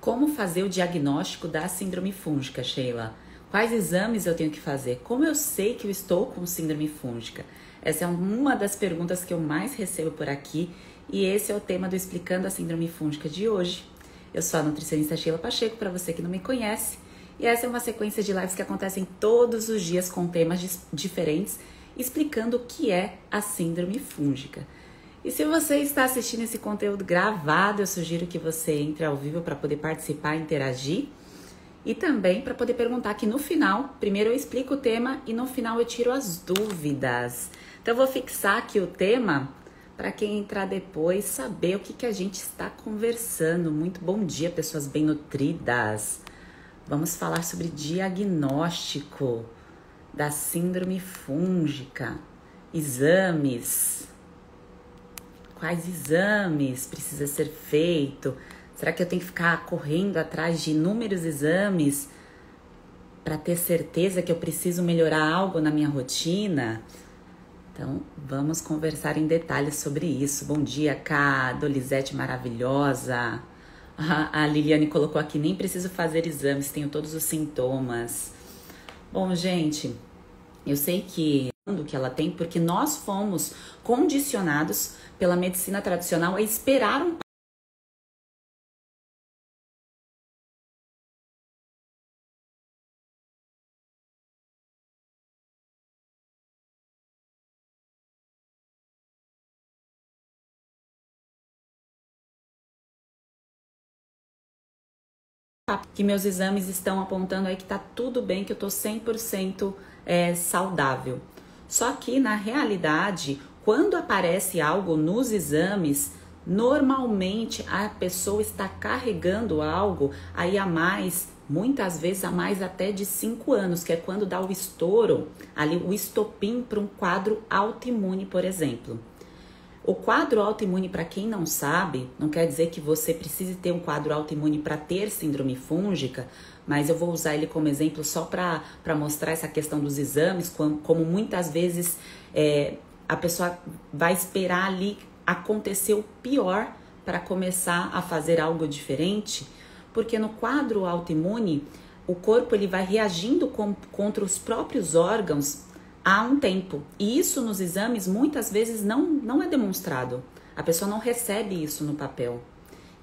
Como fazer o diagnóstico da síndrome fúngica, Sheila? Quais exames eu tenho que fazer? Como eu sei que eu estou com síndrome fúngica? Essa é uma das perguntas que eu mais recebo por aqui e esse é o tema do Explicando a Síndrome Fúngica de hoje. Eu sou a nutricionista Sheila Pacheco, para você que não me conhece, e essa é uma sequência de lives que acontecem todos os dias com temas diferentes, explicando o que é a síndrome fúngica. E se você está assistindo esse conteúdo gravado, eu sugiro que você entre ao vivo para poder participar e interagir. E também para poder perguntar aqui no final. Primeiro eu explico o tema e no final eu tiro as dúvidas. Então eu vou fixar aqui o tema para quem entrar depois saber o que a gente está conversando. Muito bom dia, pessoas bem nutridas. Vamos falar sobre diagnóstico da síndrome fúngica. Exames. Quais exames precisa ser feito? Será que eu tenho que ficar correndo atrás de inúmeros exames para ter certeza que eu preciso melhorar algo na minha rotina? Então, vamos conversar em detalhes sobre isso. Bom dia, Cá, Dolizete maravilhosa. A Liliane colocou aqui, nem preciso fazer exames, tenho todos os sintomas. Bom, gente, eu sei que ela tem, porque nós fomos condicionados pela medicina tradicional a esperar um que meus exames estão apontando aí que tá tudo bem, que eu tô 100% saudável. Só que na realidade, quando aparece algo nos exames, normalmente a pessoa está carregando algo aí a mais, muitas vezes a mais até de 5 anos, que é quando dá o estouro, ali o estopim para um quadro autoimune, por exemplo. O quadro autoimune, para quem não sabe, não quer dizer que você precise ter um quadro autoimune para ter síndrome fúngica, mas eu vou usar ele como exemplo só para mostrar essa questão dos exames, como muitas vezes a pessoa vai esperar ali acontecer o pior para começar a fazer algo diferente, porque no quadro autoimune, o corpo ele vai reagindo contra os próprios órgãos há um tempo. E isso nos exames muitas vezes não é demonstrado. A pessoa não recebe isso no papel.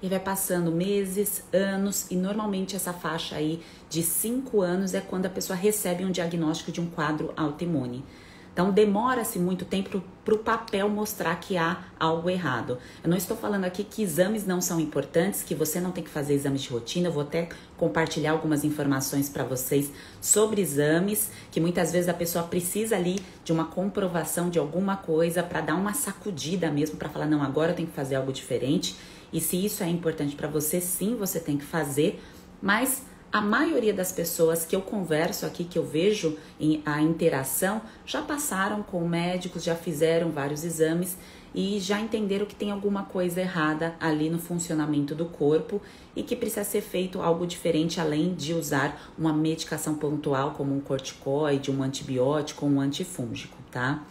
E vai passando meses, anos, e normalmente essa faixa aí de 5 anos é quando a pessoa recebe um diagnóstico de um quadro autoimune. Então demora-se muito tempo para o papel mostrar que há algo errado. Eu não estou falando aqui que exames não são importantes, que você não tem que fazer exames de rotina. Eu vou até compartilhar algumas informações para vocês sobre exames, que muitas vezes a pessoa precisa ali de uma comprovação de alguma coisa para dar uma sacudida mesmo, para falar, não, agora eu tenho que fazer algo diferente. E se isso é importante para você, sim, você tem que fazer, mas a maioria das pessoas que eu converso aqui, que eu vejo a interação, já passaram com médicos, já fizeram vários exames e já entenderam que tem alguma coisa errada ali no funcionamento do corpo e que precisa ser feito algo diferente, além de usar uma medicação pontual como um corticoide, um antibiótico ou um antifúngico, tá?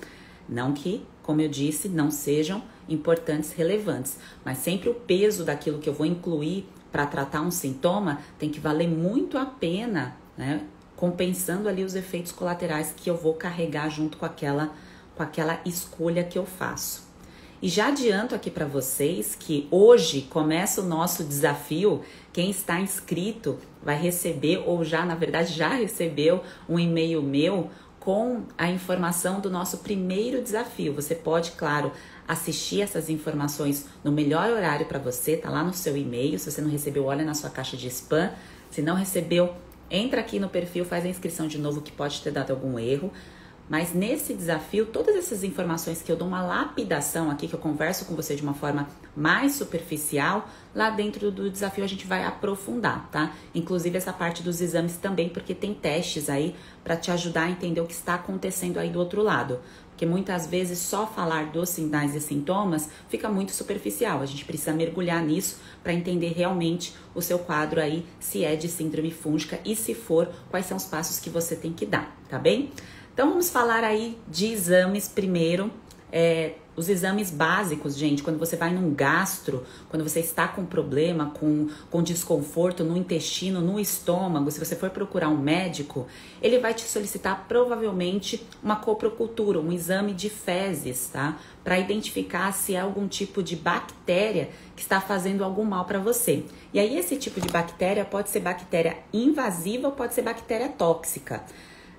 Não que, como eu disse, não sejam importantes, relevantes, mas sempre o peso daquilo que eu vou incluir para tratar um sintoma tem que valer muito a pena, né? Compensando ali os efeitos colaterais que eu vou carregar junto com aquela escolha que eu faço. E já adianto aqui para vocês que hoje começa o nosso desafio. Quem está inscrito vai receber, ou já, na verdade, já recebeu um e-mail meu com a informação do nosso primeiro desafio. Você pode, claro, assistir essas informações no melhor horário para você, tá lá no seu e-mail. Se você não recebeu, olha na sua caixa de spam. Se não recebeu, entra aqui no perfil, faz a inscrição de novo, que pode ter dado algum erro. Mas nesse desafio, todas essas informações que eu dou uma lapidação aqui, que eu converso com você de uma forma mais superficial, lá dentro do desafio a gente vai aprofundar, tá? Inclusive essa parte dos exames também, porque tem testes aí para te ajudar a entender o que está acontecendo aí do outro lado. Porque muitas vezes só falar dos sinais e sintomas fica muito superficial. A gente precisa mergulhar nisso para entender realmente o seu quadro aí, se é de síndrome fúngica e se for, quais são os passos que você tem que dar, tá bem? Então vamos falar aí de exames primeiro. Os exames básicos, gente, quando você vai num gastro, quando você está com problema, com desconforto no intestino, no estômago, se você for procurar um médico, ele vai te solicitar provavelmente uma coprocultura, um exame de fezes, tá? Para identificar se é algum tipo de bactéria que está fazendo algum mal para você. E aí esse tipo de bactéria pode ser bactéria invasiva ou pode ser bactéria tóxica,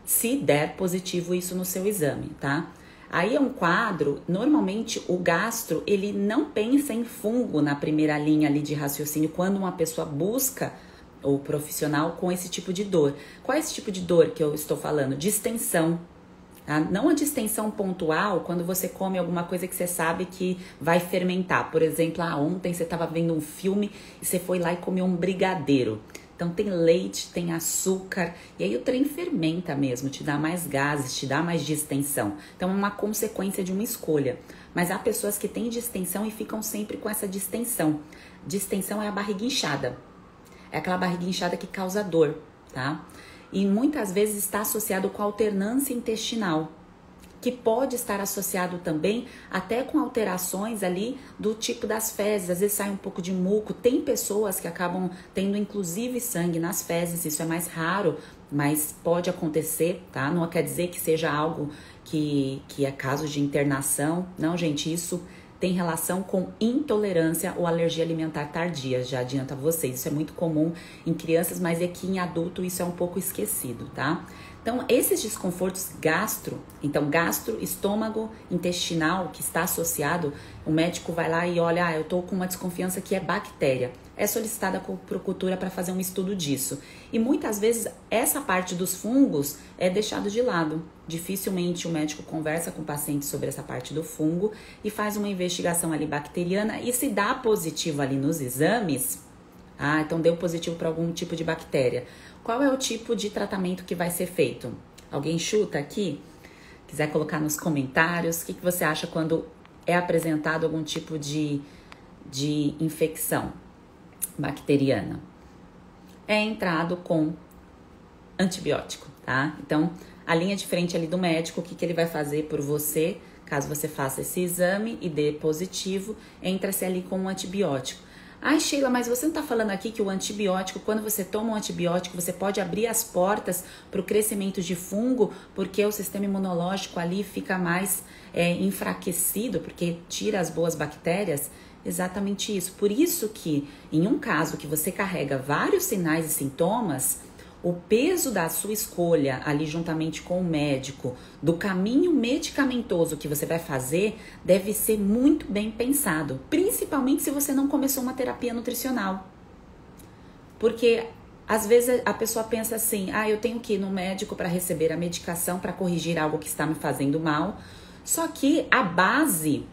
se der positivo isso no seu exame, tá? Aí é um quadro, normalmente o gastro, ele não pensa em fungo na primeira linha ali de raciocínio quando uma pessoa busca o profissional com esse tipo de dor. Qual é esse tipo de dor que eu estou falando? Distensão. Tá? Não a distensão pontual quando você come alguma coisa que você sabe que vai fermentar. Por exemplo, ontem você estava vendo um filme e você foi lá e comeu um brigadeiro. Então tem leite, tem açúcar, e aí o trem fermenta mesmo, te dá mais gases, te dá mais distensão. Então é uma consequência de uma escolha. Mas há pessoas que têm distensão e ficam sempre com essa distensão. Distensão é a barriga inchada. É aquela barriga inchada que causa dor, tá? E muitas vezes está associado com alternância intestinal, que pode estar associado também até com alterações ali do tipo das fezes. Às vezes sai um pouco de muco. Tem pessoas que acabam tendo inclusive sangue nas fezes, isso é mais raro, mas pode acontecer, tá? Não quer dizer que seja algo que é caso de internação. Não, gente, isso tem relação com intolerância ou alergia alimentar tardia, já adianto a vocês. Isso é muito comum em crianças, mas aqui em adulto isso é um pouco esquecido, tá? Então, esses desconfortos gastro, estômago, intestinal, que está associado, o médico vai lá e olha, eu tô com uma desconfiança que é bactéria. É solicitada a coprocultura para fazer um estudo disso. E muitas vezes essa parte dos fungos é deixado de lado. Dificilmente o médico conversa com o paciente sobre essa parte do fungo e faz uma investigação ali bacteriana, e se dá positivo ali nos exames, então deu positivo para algum tipo de bactéria. Qual é o tipo de tratamento que vai ser feito? Alguém chuta aqui? Quiser colocar nos comentários, o que você acha quando é apresentado algum tipo de infecção bacteriana? É entrado com antibiótico, tá? Então, a linha de frente ali do médico, o que ele vai fazer por você, caso você faça esse exame e dê positivo, entra-se ali com um antibiótico. Ai, Sheila, mas você não está falando aqui que o antibiótico, quando você toma um antibiótico, você pode abrir as portas para o crescimento de fungo, porque o sistema imunológico ali fica mais enfraquecido, porque tira as boas bactérias? Exatamente isso. Por isso que, em um caso que você carrega vários sinais e sintomas, o peso da sua escolha ali juntamente com o médico, do caminho medicamentoso que você vai fazer, deve ser muito bem pensado, principalmente se você não começou uma terapia nutricional. Porque às vezes a pessoa pensa assim, eu tenho que ir no médico para receber a medicação para corrigir algo que está me fazendo mal, só que a base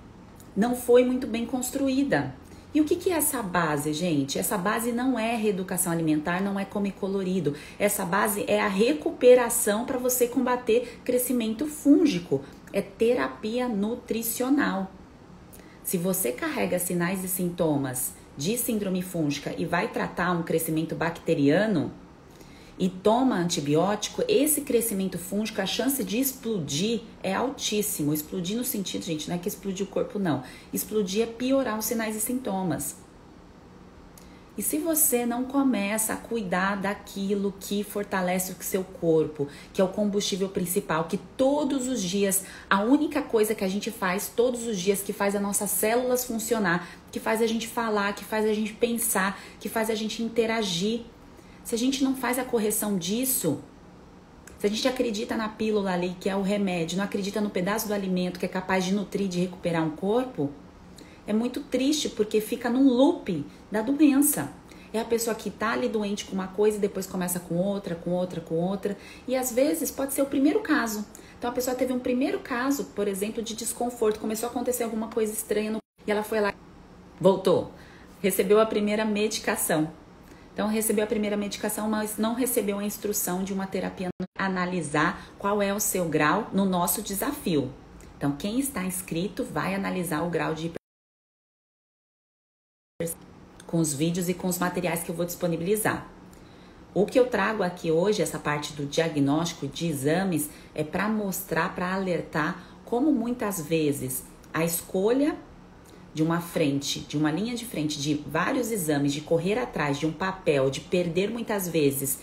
não foi muito bem construída. E o que é essa base, gente? Essa base não é reeducação alimentar, não é comer colorido. Essa base é a recuperação para você combater crescimento fúngico. É terapia nutricional. Se você carrega sinais e sintomas de síndrome fúngica e vai tratar um crescimento bacteriano e toma antibiótico, esse crescimento fúngico, a chance de explodir é altíssimo. Explodir no sentido, gente, não é que explodir o corpo, não. Explodir é piorar os sinais e sintomas. E se você não começa a cuidar daquilo que fortalece o seu corpo, que é o combustível principal, que todos os dias, a única coisa que a gente faz todos os dias, que faz as nossas células funcionar, que faz a gente falar, que faz a gente pensar, que faz a gente interagir, se a gente não faz a correção disso, se a gente acredita na pílula ali, que é o remédio, não acredita no pedaço do alimento que é capaz de nutrir, de recuperar um corpo, é muito triste, porque fica num loop da doença. É a pessoa que tá ali doente com uma coisa e depois começa com outra, com outra, com outra. E às vezes pode ser o primeiro caso. Então a pessoa teve um primeiro caso, por exemplo, de desconforto, começou a acontecer alguma coisa estranha e ela foi lá, voltou, recebeu a primeira medicação. Então, recebeu a primeira medicação, mas não recebeu a instrução de uma terapia, analisar qual é o seu grau no nosso desafio. Então, quem está inscrito vai analisar o grau de com os vídeos e com os materiais que eu vou disponibilizar. O que eu trago aqui hoje, essa parte do diagnóstico de exames, é para mostrar, para alertar como muitas vezes a escolha de uma frente, de uma linha de frente, de vários exames, de correr atrás de um papel, de perder muitas vezes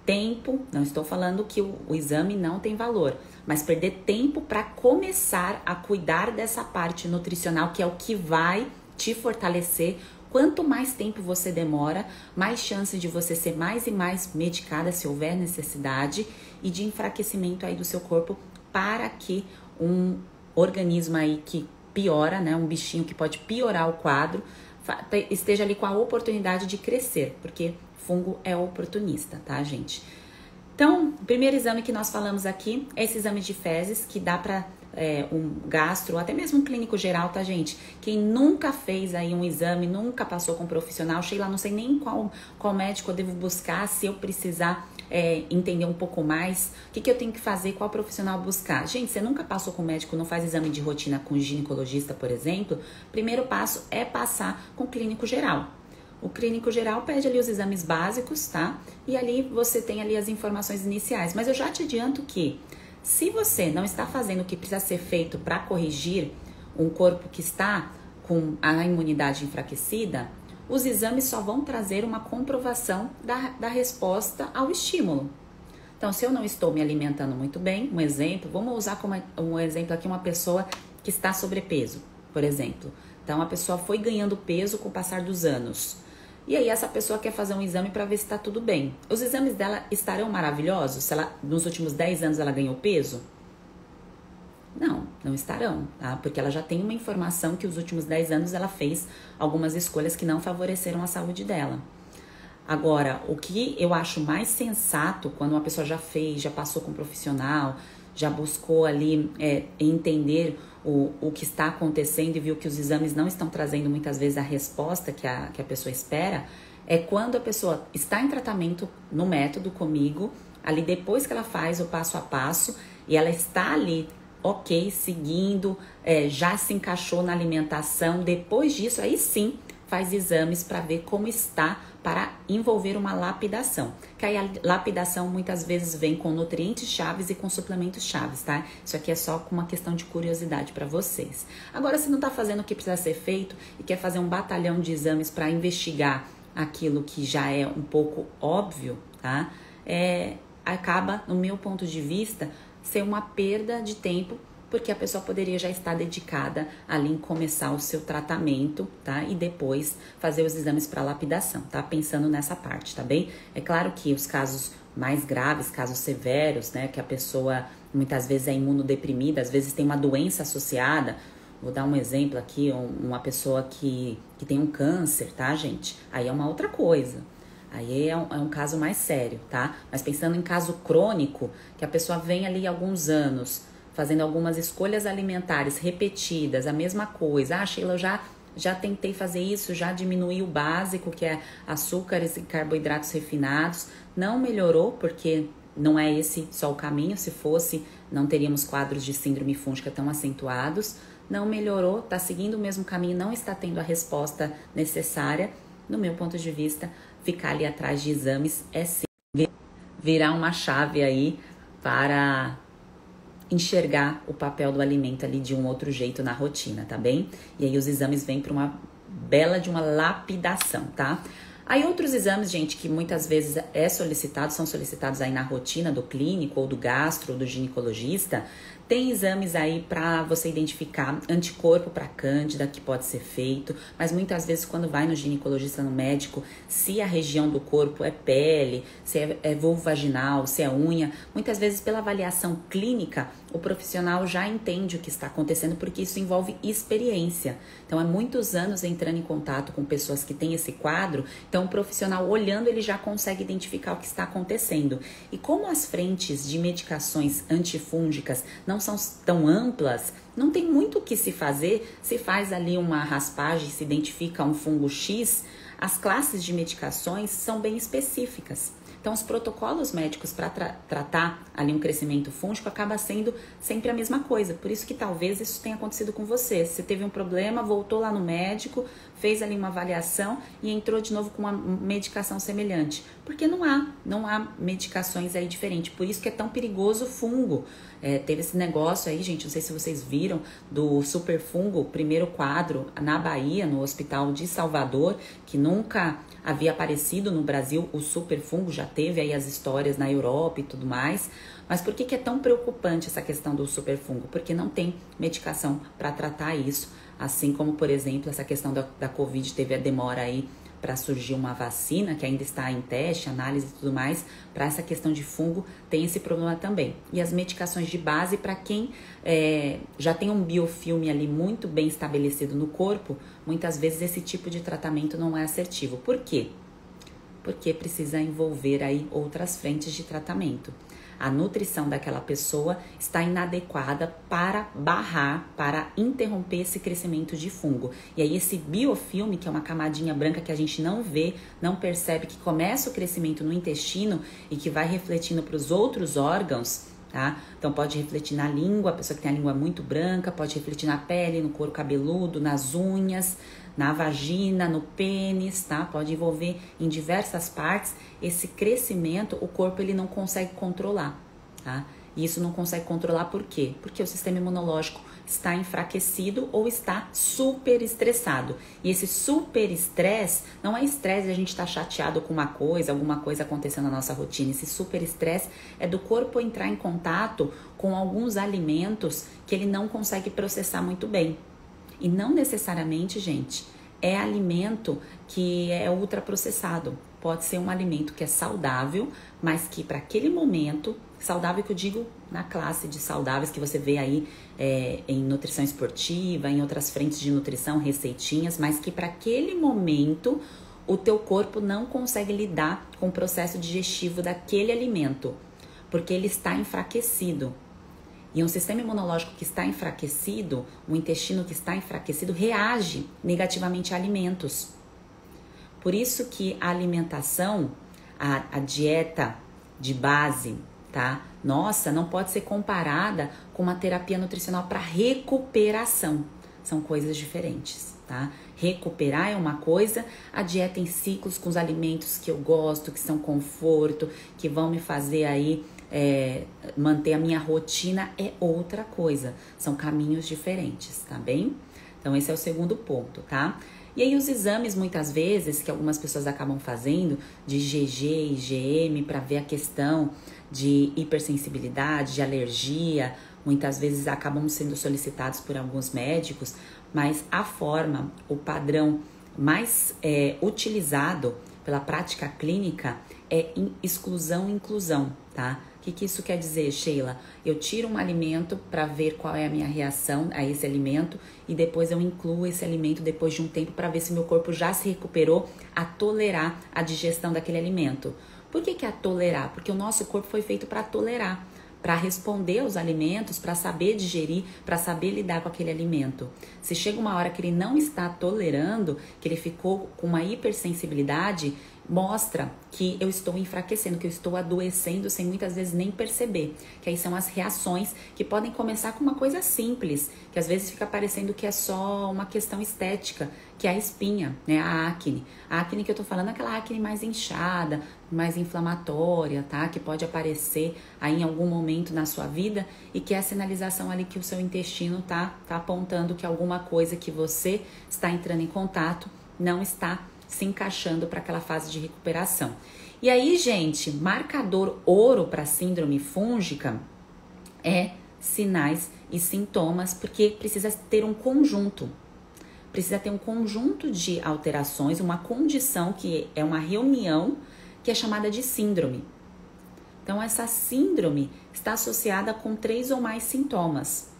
tempo, não estou falando que o exame não tem valor, mas perder tempo para começar a cuidar dessa parte nutricional, que é o que vai te fortalecer. Quanto mais tempo você demora, mais chance de você ser mais e mais medicada, se houver necessidade, e de enfraquecimento aí do seu corpo, para que um organismo aí que piora, né, um bichinho que pode piorar o quadro, esteja ali com a oportunidade de crescer, porque fungo é oportunista, tá, gente? Então, o primeiro exame que nós falamos aqui é esse exame de fezes, que dá para um gastro, até mesmo um clínico geral, tá, gente? Quem nunca fez aí um exame, nunca passou com um profissional, Sheila, não sei nem qual médico eu devo buscar, se eu precisar entender um pouco mais, o que eu tenho que fazer, qual profissional buscar. Gente, você nunca passou com médico, não faz exame de rotina com ginecologista, por exemplo, primeiro passo é passar com o clínico geral. O clínico geral pede ali os exames básicos, tá? E ali você tem ali as informações iniciais. Mas eu já te adianto que, se você não está fazendo o que precisa ser feito para corrigir um corpo que está com a imunidade enfraquecida, os exames só vão trazer uma comprovação da resposta ao estímulo. Então, se eu não estou me alimentando muito bem, um exemplo, vamos usar como um exemplo aqui uma pessoa que está sobrepeso, por exemplo. Então, a pessoa foi ganhando peso com o passar dos anos. E aí essa pessoa quer fazer um exame para ver se está tudo bem. Os exames dela estarão maravilhosos? Se ela, nos últimos 10 anos ela ganhou peso? Não estarão, tá? Porque ela já tem uma informação que os últimos 10 anos ela fez algumas escolhas que não favoreceram a saúde dela. Agora, o que eu acho mais sensato, quando uma pessoa já fez, já passou com um profissional, já buscou ali entender o que está acontecendo e viu que os exames não estão trazendo muitas vezes a resposta que a pessoa espera, é quando a pessoa está em tratamento no método comigo, ali depois que ela faz o passo a passo e ela está ali, ok, seguindo, já se encaixou na alimentação, depois disso aí sim faz exames para ver como está, para envolver uma lapidação. Que aí a lapidação muitas vezes vem com nutrientes chaves e com suplementos chaves, tá? Isso aqui é só uma questão de curiosidade para vocês. Agora, se não tá fazendo o que precisa ser feito e quer fazer um batalhão de exames para investigar aquilo que já é um pouco óbvio, tá? Acaba, no meu ponto de vista, ser uma perda de tempo, porque a pessoa poderia já estar dedicada ali em começar o seu tratamento, tá? E depois fazer os exames para lapidação, tá? Pensando nessa parte, tá bem? É claro que os casos mais graves, casos severos, né? Que a pessoa muitas vezes é imunodeprimida, às vezes tem uma doença associada. Vou dar um exemplo aqui, uma pessoa que tem um câncer, tá, gente? Aí é uma outra coisa. Aí é um caso mais sério, tá? Mas pensando em caso crônico, que a pessoa vem ali há alguns anos fazendo algumas escolhas alimentares repetidas, a mesma coisa. Ah, Sheila, eu já tentei fazer isso, já diminuí o básico, que é açúcares e carboidratos refinados. Não melhorou, porque não é esse só o caminho. Se fosse, não teríamos quadros de síndrome fúngica tão acentuados. Não melhorou, está seguindo o mesmo caminho, não está tendo a resposta necessária. No meu ponto de vista, ficar ali atrás de exames é sim virar uma chave aí para enxergar o papel do alimento ali de um outro jeito na rotina, tá bem? E aí os exames vêm para uma bela de uma lapidação, tá? Aí outros exames, gente, que muitas vezes são solicitados aí na rotina do clínico ou do gastro ou do ginecologista. Tem exames aí para você identificar anticorpo para cândida, que pode ser feito, mas muitas vezes quando vai no ginecologista, no médico, se a região do corpo é pele, se é vulvo vaginal, se é unha, muitas vezes pela avaliação clínica, o profissional já entende o que está acontecendo, porque isso envolve experiência. Então, é muitos anos entrando em contato com pessoas que têm esse quadro, então o profissional olhando, ele já consegue identificar o que está acontecendo. E como as frentes de medicações antifúngicas não são tão amplas, não tem muito o que se fazer. Se faz ali uma raspagem, se identifica um fungo X, as classes de medicações são bem específicas. Então, os protocolos médicos para tratar ali um crescimento fúngico acaba sendo sempre a mesma coisa. Por isso que talvez isso tenha acontecido com você. Você teve um problema, voltou lá no médico, fez ali uma avaliação e entrou de novo com uma medicação semelhante. Porque não há medicações aí diferentes. Por isso que é tão perigoso o fungo. Teve esse negócio aí, gente, não sei se vocês viram, do super fungo, primeiro quadro na Bahia, no hospital de Salvador, que nunca havia aparecido no Brasil o super fungo, já teve aí as histórias na Europa e tudo mais. Mas por que é tão preocupante essa questão do super fungo? Porque não tem medicação para tratar isso, assim como, por exemplo, essa questão da Covid teve a demora aí para surgir uma vacina, que ainda está em teste, análise e tudo mais. Para essa questão de fungo, tem esse problema também. E as medicações de base, para quem já tem um biofilme ali muito bem estabelecido no corpo, muitas vezes esse tipo de tratamento não é assertivo. Por quê? Porque precisa envolver aí outras frentes de tratamento. A nutrição daquela pessoa está inadequada para barrar, para interromper esse crescimento de fungo. E aí esse biofilme, que é uma camadinha branca que a gente não vê, não percebe, que começa o crescimento no intestino e que vai refletindo para os outros órgãos, tá? Então pode refletir na língua, a pessoa que tem a língua muito branca, pode refletir na pele, no couro cabeludo, nas unhas, na vagina, no pênis, tá? Pode envolver em diversas partes. Esse crescimento, o corpo ele não consegue controlar, tá? E isso não consegue controlar por quê? Porque o sistema imunológico está enfraquecido ou está super estressado. E esse super estresse não é estresse de a gente estar chateado com uma coisa, alguma coisa acontecendo na nossa rotina. Esse super estresse é do corpo entrar em contato com alguns alimentos que ele não consegue processar muito bem. E não necessariamente, gente, é alimento que é ultraprocessado. Pode ser um alimento que é saudável, mas que para aquele momento, saudável que eu digo na classe de saudáveis que você vê aí em nutrição esportiva, em outras frentes de nutrição, receitinhas, mas que para aquele momento o teu corpo não consegue lidar com o processo digestivo daquele alimento, porque ele está enfraquecido. E um sistema imunológico que está enfraquecido, um intestino que está enfraquecido, reage negativamente a alimentos. Por isso que a alimentação, a dieta de base, tá? Nossa, não pode ser comparada com uma terapia nutricional para recuperação. São coisas diferentes, tá? Recuperar é uma coisa, a dieta em ciclos com os alimentos que eu gosto, que são conforto, que vão me fazer aí manter a minha rotina é outra coisa. São caminhos diferentes, tá bem? Então esse é o segundo ponto, tá? E aí os exames muitas vezes que algumas pessoas acabam fazendo de IgG e IgM para ver a questão de hipersensibilidade, de alergia, muitas vezes acabam sendo solicitados por alguns médicos, mas a forma, o padrão mais utilizado pela prática clínica é exclusão e inclusão, tá? O que isso quer dizer, Sheila? Eu tiro um alimento para ver qual é a minha reação a esse alimento e depois eu incluo esse alimento depois de um tempo para ver se meu corpo já se recuperou a tolerar a digestão daquele alimento. Por que a tolerar? Porque o nosso corpo foi feito para tolerar, para responder aos alimentos, para saber digerir, para saber lidar com aquele alimento. Se chega uma hora que ele não está tolerando, que ele ficou com uma hipersensibilidade, mostra que eu estou enfraquecendo, que eu estou adoecendo sem muitas vezes nem perceber. Que aí são as reações que podem começar com uma coisa simples, que às vezes fica parecendo que é só uma questão estética, que é a espinha, né? A acne. A acne que eu tô falando é aquela acne mais inchada, mais inflamatória, tá? Que pode aparecer aí em algum momento na sua vida e que é a sinalização ali que o seu intestino tá apontando que alguma coisa que você está entrando em contato não está se encaixando para aquela fase de recuperação. E aí, gente, marcador ouro para síndrome fúngica é sinais e sintomas, porque precisa ter um conjunto. Precisa ter um conjunto de alterações, uma condição que é uma reunião que é chamada de síndrome. Então, essa síndrome está associada com 3 ou mais sintomas.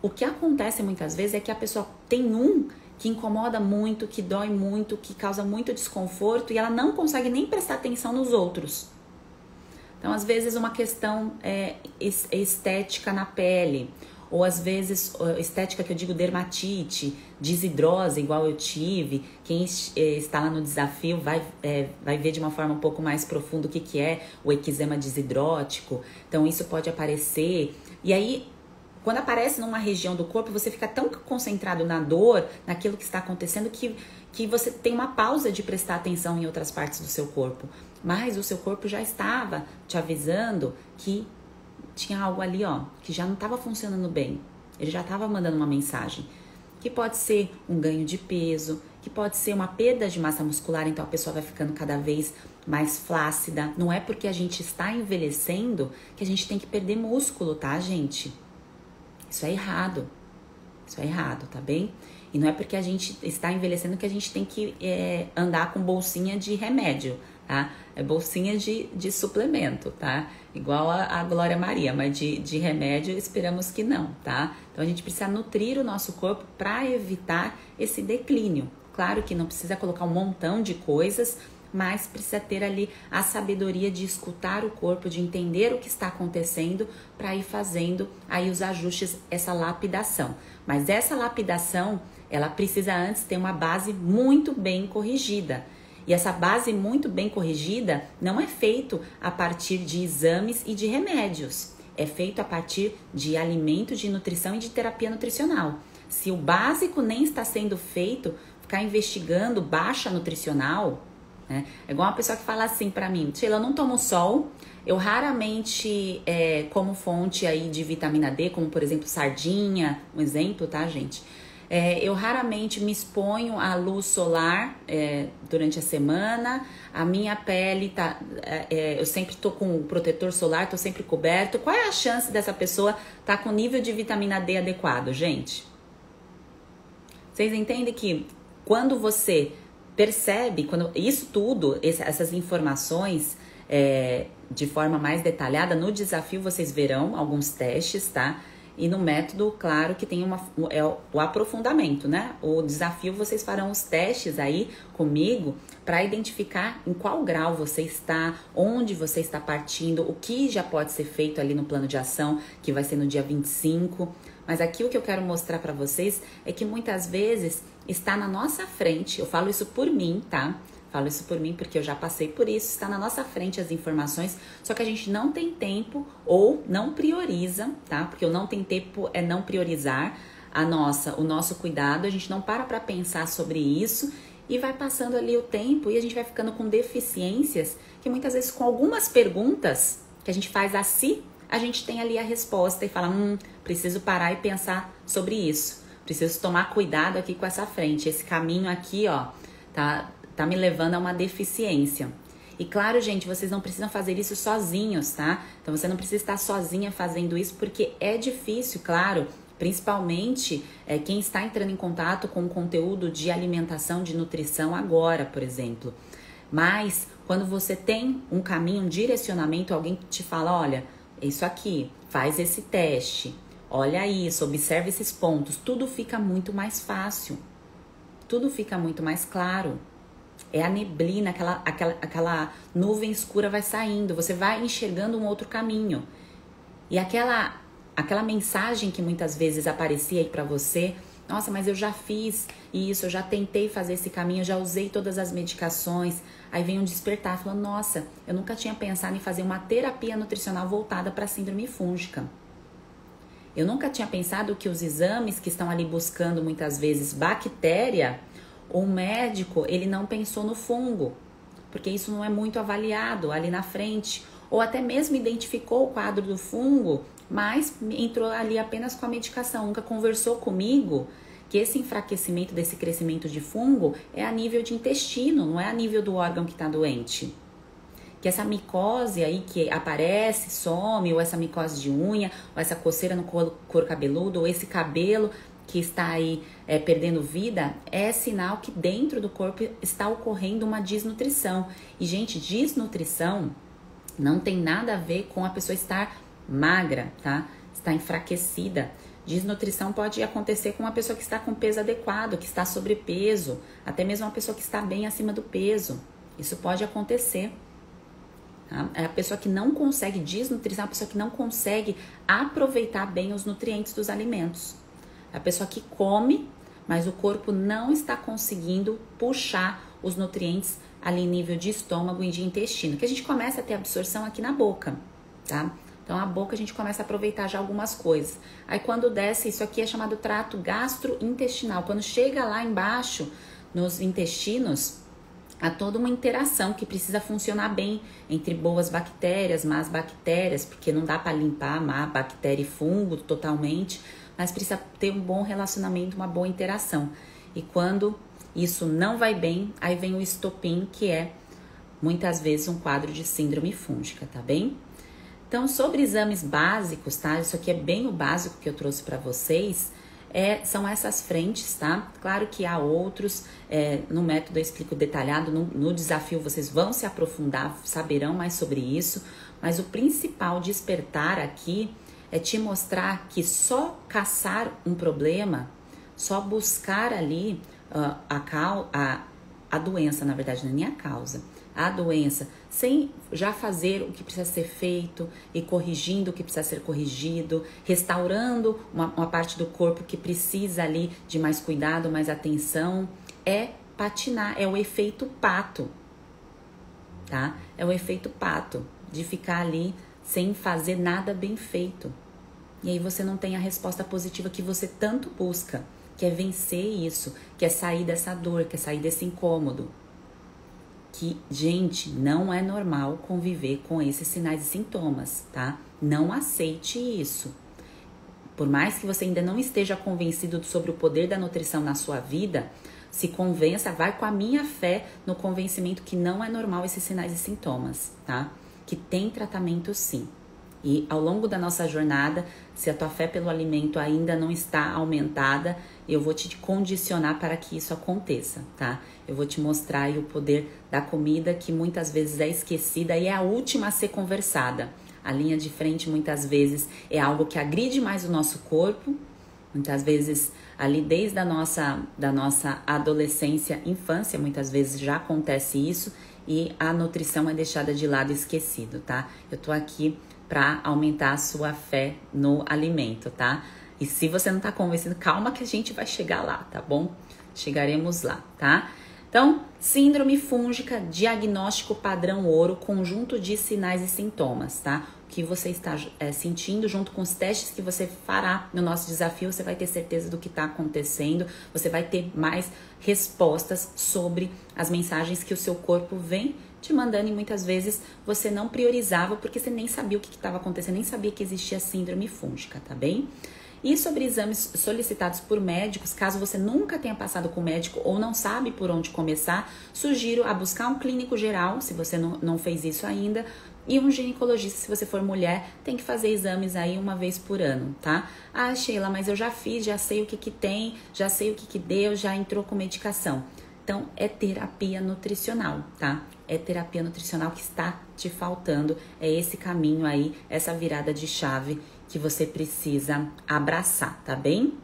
O que acontece muitas vezes é que a pessoa tem um que incomoda muito, que dói muito, que causa muito desconforto e ela não consegue nem prestar atenção nos outros. Então, às vezes, uma questão estética na pele, ou às vezes, estética que eu digo dermatite, desidrose, igual eu tive. Quem está lá no desafio vai ver de uma forma um pouco mais profunda o que é o eczema desidrótico. Então, isso pode aparecer. E aí, quando aparece numa região do corpo, você fica tão concentrado na dor, naquilo que está acontecendo, que você tem uma pausa de prestar atenção em outras partes do seu corpo. Mas o seu corpo já estava te avisando que tinha algo ali, ó, que já não estava funcionando bem. Ele já estava mandando uma mensagem. Que pode ser um ganho de peso, que pode ser uma perda de massa muscular, então a pessoa vai ficando cada vez mais flácida. Não é porque a gente está envelhecendo que a gente tem que perder músculo, tá, gente? Isso é errado. Isso é errado, tá bem? E não é porque a gente está envelhecendo que a gente tem que andar com bolsinha de remédio, tá? É bolsinha de suplemento, tá? Igual a Glória Maria, mas de remédio esperamos que não, tá? Então a gente precisa nutrir o nosso corpo para evitar esse declínio. Claro que não precisa colocar um montão de coisas, mas precisa ter ali a sabedoria de escutar o corpo, de entender o que está acontecendo para ir fazendo aí os ajustes, essa lapidação. Mas essa lapidação, ela precisa antes ter uma base muito bem corrigida. E essa base muito bem corrigida não é feito a partir de exames e de remédios. É feito a partir de alimento, de nutrição e de terapia nutricional. Se o básico nem está sendo feito, ficar investigando baixa nutricional, né? É igual uma pessoa que fala assim pra mim: Sheila, eu não tomo sol, eu raramente como fonte aí de vitamina D, como por exemplo sardinha, um exemplo, tá, gente? Eu raramente me exponho à luz solar durante a semana, a minha pele tá, eu sempre tô com protetor solar, tô sempre coberto. Qual é a chance dessa pessoa tá com nível de vitamina D adequado, gente? Vocês entendem que quando você percebe, quando isso tudo, essas informações de forma mais detalhada, no desafio vocês verão alguns testes, tá? E no método, claro que tem o aprofundamento, né? O desafio vocês farão os testes aí comigo para identificar em qual grau você está, onde você está partindo, o que já pode ser feito ali no plano de ação, que vai ser no dia 25. Mas aqui o que eu quero mostrar para vocês é que muitas vezes está na nossa frente, eu falo isso por mim, tá? Falo isso por mim porque eu já passei por isso, está na nossa frente as informações, só que a gente não tem tempo ou não prioriza, tá? Porque o não tem tempo é não priorizar o nosso cuidado, a gente não para pensar sobre isso e vai passando ali o tempo e a gente vai ficando com deficiências que muitas vezes com algumas perguntas que a gente faz a si, a gente tem ali a resposta e fala, preciso parar e pensar sobre isso, preciso tomar cuidado aqui com essa frente, esse caminho aqui, ó, tá me levando a uma deficiência. E claro, gente, vocês não precisam fazer isso sozinhos, tá? Então você não precisa estar sozinha fazendo isso, porque é difícil, claro, principalmente quem está entrando em contato com o conteúdo de alimentação, de nutrição agora, por exemplo. Mas quando você tem um caminho, um direcionamento, alguém que te fala, olha, isso aqui, faz esse teste, olha isso, observa esses pontos, tudo fica muito mais fácil, tudo fica muito mais claro. É a neblina, aquela nuvem escura vai saindo, você vai enxergando um outro caminho. E aquela mensagem que muitas vezes aparecia aí pra você, nossa, mas eu já fiz isso, eu já tentei fazer esse caminho, eu já usei todas as medicações. Aí vem um despertar, falando, nossa, eu nunca tinha pensado em fazer uma terapia nutricional voltada para síndrome fúngica. Eu nunca tinha pensado que os exames que estão ali buscando muitas vezes bactéria, o médico, ele não pensou no fungo, porque isso não é muito avaliado ali na frente, ou até mesmo identificou o quadro do fungo, mas entrou ali apenas com a medicação, nunca conversou comigo que esse enfraquecimento desse crescimento de fungo é a nível de intestino, não é a nível do órgão que está doente. Que essa micose aí que aparece, some, ou essa micose de unha, ou essa coceira no couro cabeludo, ou esse cabelo que está aí perdendo vida, é sinal que dentro do corpo está ocorrendo uma desnutrição. E, gente, desnutrição não tem nada a ver com a pessoa estar magra, tá? Está enfraquecida. Desnutrição pode acontecer com uma pessoa que está com peso adequado, que está sobrepeso, até mesmo uma pessoa que está bem acima do peso. Isso pode acontecer. Tá? É a pessoa que não consegue desnutrição, é a pessoa que não consegue aproveitar bem os nutrientes dos alimentos. A pessoa que come, mas o corpo não está conseguindo puxar os nutrientes ali em nível de estômago e de intestino. Que a gente começa a ter absorção aqui na boca, tá? Então a boca a gente começa a aproveitar já algumas coisas. Aí quando desce, isso aqui é chamado trato gastrointestinal. Quando chega lá embaixo, nos intestinos, há toda uma interação que precisa funcionar bem entre boas bactérias, más bactérias, porque não dá para limpar má bactéria e fungo totalmente, mas precisa ter um bom relacionamento, uma boa interação. E quando isso não vai bem, aí vem o estopim, que é muitas vezes um quadro de síndrome fúngica, tá bem? Então, sobre exames básicos, tá? Isso aqui é bem o básico que eu trouxe para vocês. São essas frentes, tá? Claro que há outros, no método eu explico detalhado, no desafio vocês vão se aprofundar, saberão mais sobre isso, mas o principal despertar aqui é te mostrar que só caçar um problema, só buscar ali a doença, na verdade não é nem a causa, a doença, sem já fazer o que precisa ser feito e corrigindo o que precisa ser corrigido, restaurando uma parte do corpo que precisa ali de mais cuidado, mais atenção, é patinar, é o efeito pato, tá? É o efeito pato, de ficar ali sem fazer nada bem feito. E aí você não tem a resposta positiva que você tanto busca, que é vencer isso, que é sair dessa dor, que é sair desse incômodo. Que, gente, não é normal conviver com esses sinais e sintomas, tá? Não aceite isso. Por mais que você ainda não esteja convencido sobre o poder da nutrição na sua vida, se convença, vai com a minha fé no convencimento que não é normal esses sinais e sintomas, tá? Que tem tratamento sim. E ao longo da nossa jornada, se a tua fé pelo alimento ainda não está aumentada, eu vou te condicionar para que isso aconteça, tá? Eu vou te mostrar aí o poder da comida, que muitas vezes é esquecida e é a última a ser conversada. A linha de frente muitas vezes é algo que agride mais o nosso corpo, muitas vezes ali desde a nossa adolescência, infância, muitas vezes já acontece isso e a nutrição é deixada de lado e esquecido, tá? Eu tô aqui para aumentar a sua fé no alimento, tá? E se você não tá convencido, calma que a gente vai chegar lá, tá bom? Chegaremos lá, tá? Então, síndrome fúngica, diagnóstico padrão ouro, conjunto de sinais e sintomas, tá? O que você está sentindo junto com os testes que você fará no nosso desafio, você vai ter certeza do que está acontecendo, você vai ter mais respostas sobre as mensagens que o seu corpo vem te mandando, e muitas vezes você não priorizava porque você nem sabia o que estava acontecendo, nem sabia que existia síndrome fúngica, tá bem? E sobre exames solicitados por médicos, caso você nunca tenha passado com médico ou não sabe por onde começar, sugiro a buscar um clínico geral, se você não fez isso ainda, e um ginecologista, se você for mulher, tem que fazer exames aí uma vez por ano, tá? Ah, Sheila, mas eu já fiz, já sei o que tem, já sei o que deu, já entrou com medicação. Então, é terapia nutricional, tá? É terapia nutricional que está te faltando, é esse caminho aí, essa virada de chave que você precisa abraçar, tá bem?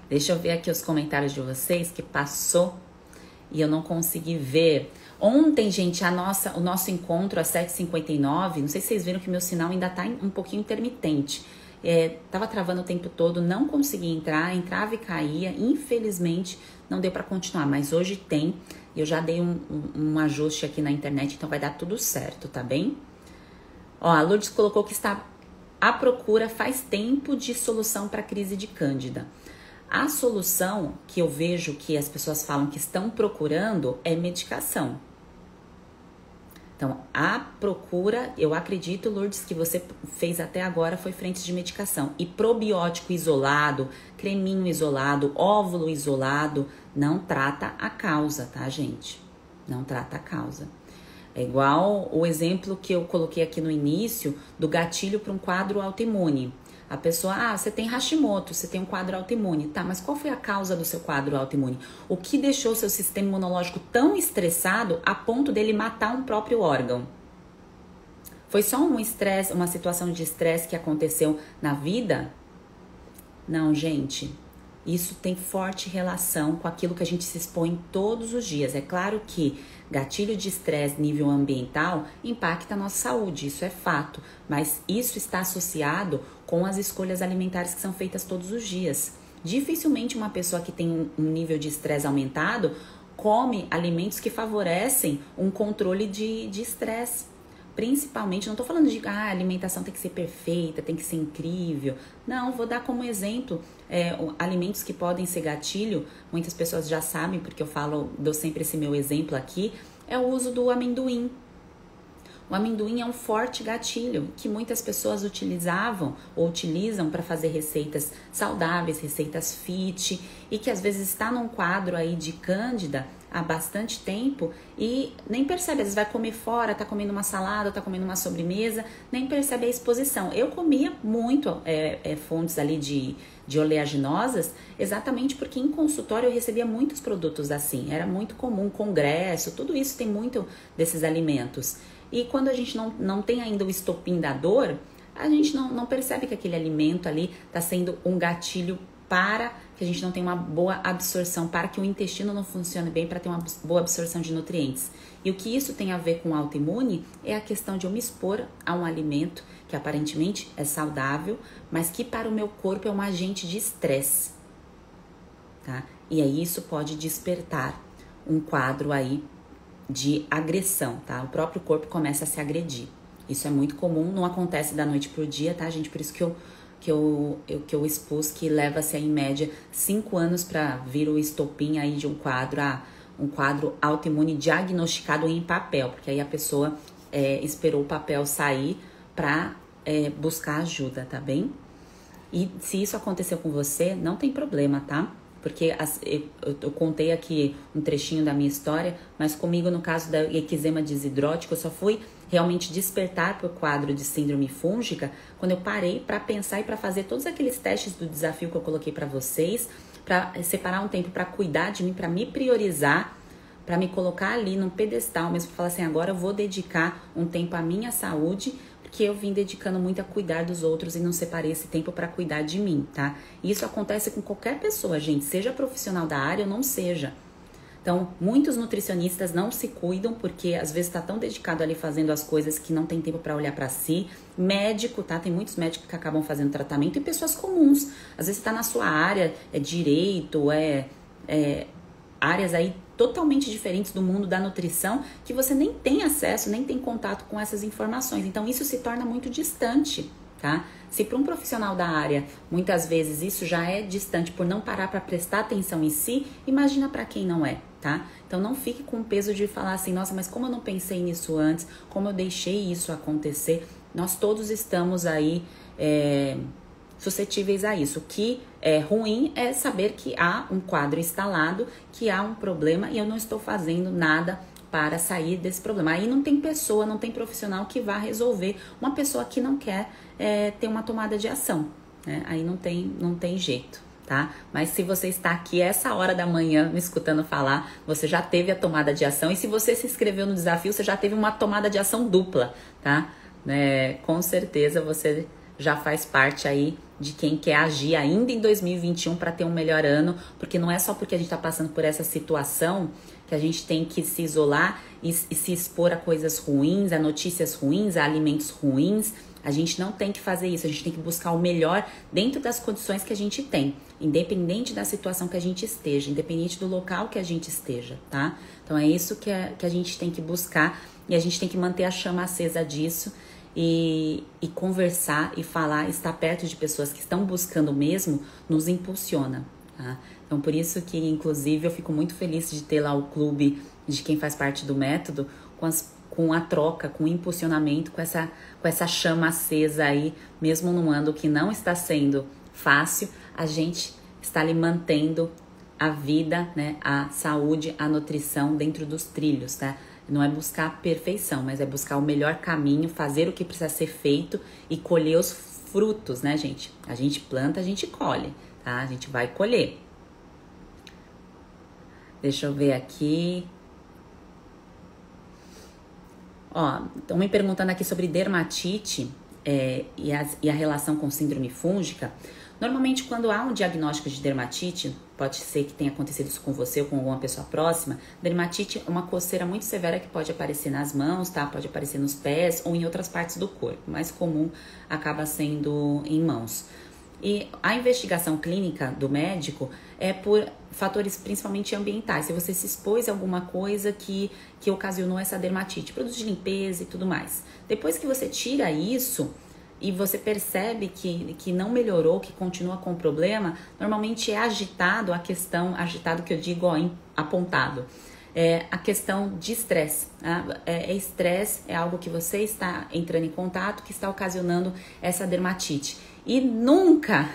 Deixa eu ver aqui os comentários de vocês que passou e eu não consegui ver. Ontem, gente, o nosso encontro às 7h59, não sei se vocês viram que meu sinal ainda tá um pouquinho intermitente. Tava travando o tempo todo, não consegui entrar, entrava e caía, infelizmente não deu para continuar, mas hoje tem, eu já dei um ajuste aqui na internet, então vai dar tudo certo, tá bem? Ó, a Lourdes colocou que está à procura faz tempo de solução para a crise de Cândida. A solução que eu vejo que as pessoas falam que estão procurando é medicação. Então, a procura, eu acredito, Lourdes, que você fez até agora foi frente de medicação. E probiótico isolado, creminho isolado, óvulo isolado, não trata a causa, tá, gente? Não trata a causa. É igual o exemplo que eu coloquei aqui no início do gatilho para um quadro autoimune. A pessoa, você tem Hashimoto, você tem um quadro autoimune. Tá, mas qual foi a causa do seu quadro autoimune? O que deixou seu sistema imunológico tão estressado a ponto dele matar um próprio órgão? Foi só um estresse, uma situação de estresse que aconteceu na vida? Não, gente. Isso tem forte relação com aquilo que a gente se expõe todos os dias. É claro que gatilho de estresse nível ambiental impacta a nossa saúde, isso é fato. Mas isso está associado com as escolhas alimentares que são feitas todos os dias. Dificilmente uma pessoa que tem um nível de estresse aumentado come alimentos que favorecem um controle de estresse. Principalmente, não tô falando de a alimentação tem que ser perfeita, tem que ser incrível. Não, vou dar como exemplo alimentos que podem ser gatilho. Muitas pessoas já sabem, porque eu dou sempre esse meu exemplo aqui, é o uso do amendoim. O amendoim é um forte gatilho que muitas pessoas utilizavam ou utilizam para fazer receitas saudáveis, receitas fit, e que às vezes está num quadro aí de cândida há bastante tempo e nem percebe, às vezes vai comer fora, tá comendo uma salada, tá comendo uma sobremesa, nem percebe a exposição. Eu comia muito fontes ali de oleaginosas, exatamente porque em consultório eu recebia muitos produtos assim, era muito comum, congresso, tudo isso tem muito desses alimentos. E quando a gente não tem ainda o estopim da dor, a gente não percebe que aquele alimento ali está sendo um gatilho para que a gente não tenha uma boa absorção, para que o intestino não funcione bem, para ter uma boa absorção de nutrientes. E o que isso tem a ver com autoimune é a questão de eu me expor a um alimento que aparentemente é saudável, mas que para o meu corpo é um agente de estresse, tá? E aí isso pode despertar um quadro aí de agressão, tá? O próprio corpo começa a se agredir. Isso é muito comum, não acontece da noite pro dia, tá, gente? Por isso que eu expus que leva-se em média 5 anos para vir o estopim aí de um quadro autoimune diagnosticado em papel, porque aí a pessoa esperou o papel sair para buscar ajuda, tá bem? E se isso aconteceu com você, não tem problema, tá? Porque eu contei aqui um trechinho da minha história, mas comigo, no caso da eczema desidrótico, eu só fui realmente despertar para o quadro de síndrome fúngica quando eu parei para pensar e para fazer todos aqueles testes do desafio que eu coloquei para vocês, para separar um tempo para cuidar de mim, para me priorizar, para me colocar ali num pedestal mesmo, para falar assim, agora eu vou dedicar um tempo à minha saúde, porque eu vim dedicando muito a cuidar dos outros e não separei esse tempo para cuidar de mim, tá? E isso acontece com qualquer pessoa, gente, seja profissional da área ou não seja. Então, muitos nutricionistas não se cuidam porque às vezes está tão dedicado ali fazendo as coisas que não tem tempo para olhar para si. Médico, tá? Tem muitos médicos que acabam fazendo tratamento e pessoas comuns. Às vezes está na sua área, direito, áreas aí totalmente diferentes do mundo da nutrição, que você nem tem acesso, nem tem contato com essas informações. Então, isso se torna muito distante, tá? Se para um profissional da área, muitas vezes isso já é distante por não parar para prestar atenção em si, imagina para quem não é, tá? Então, não fique com o peso de falar assim, nossa, mas como eu não pensei nisso antes, como eu deixei isso acontecer. Nós todos estamos aí suscetíveis a isso. O que é ruim é saber que há um quadro instalado, que há um problema e eu não estou fazendo nada para sair desse problema. Aí não tem pessoa, não tem profissional que vá resolver. Uma pessoa que não quer ter uma tomada de ação, né? Aí não tem jeito, tá? Mas se você está aqui essa hora da manhã me escutando falar, você já teve a tomada de ação. E se você se inscreveu no desafio, você já teve uma tomada de ação dupla, tá? Com certeza você já faz parte aí de quem quer agir ainda em 2021 para ter um melhor ano, porque não é só porque a gente está passando por essa situação que a gente tem que se isolar e se expor a coisas ruins, a notícias ruins, a alimentos ruins. A gente não tem que fazer isso, a gente tem que buscar o melhor dentro das condições que a gente tem, independente da situação que a gente esteja, independente do local que a gente esteja, tá? Então é isso que a gente tem que buscar e a gente tem que manter a chama acesa disso. E conversar e falar, estar perto de pessoas que estão buscando o mesmo, nos impulsiona, tá? Então, por isso que, inclusive, eu fico muito feliz de ter lá o clube de quem faz parte do método, com a troca, com o impulsionamento, com essa chama acesa aí, mesmo num ano que não está sendo fácil, a gente está ali mantendo a vida, né, a saúde, a nutrição dentro dos trilhos, tá? Não é buscar a perfeição, mas é buscar o melhor caminho, fazer o que precisa ser feito e colher os frutos, né, gente? A gente planta, a gente colhe, tá? A gente vai colher. Deixa eu ver aqui. Ó, estão me perguntando aqui sobre dermatite e a relação com síndrome fúngica. Normalmente, quando há um diagnóstico de dermatite, pode ser que tenha acontecido isso com você ou com alguma pessoa próxima. Dermatite é uma coceira muito severa que pode aparecer nas mãos, tá? Pode aparecer nos pés ou em outras partes do corpo. O mais comum acaba sendo em mãos. E a investigação clínica do médico é por fatores principalmente ambientais. Se você se expôs a alguma coisa que ocasionou essa dermatite, produtos de limpeza e tudo mais. Depois que você tira isso e você percebe que não melhorou, que continua com o problema, normalmente é agitado a questão, agitado que eu digo, ó, apontado. É a questão de estresse. Estresse é algo que você está entrando em contato, que está ocasionando essa dermatite. E nunca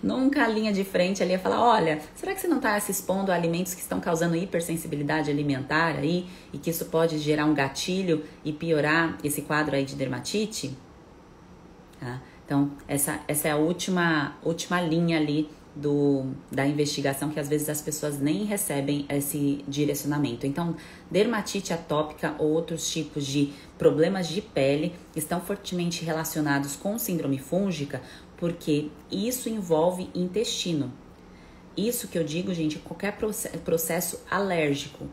a linha de frente ali ia falar, olha, será que você não está se expondo a alimentos que estão causando hipersensibilidade alimentar aí e que isso pode gerar um gatilho e piorar esse quadro aí de dermatite? Então, essa é a última linha ali da investigação, que às vezes as pessoas nem recebem esse direcionamento. Então, dermatite atópica ou outros tipos de problemas de pele estão fortemente relacionados com síndrome fúngica, porque isso envolve intestino. Isso que eu digo, gente, qualquer processo alérgico,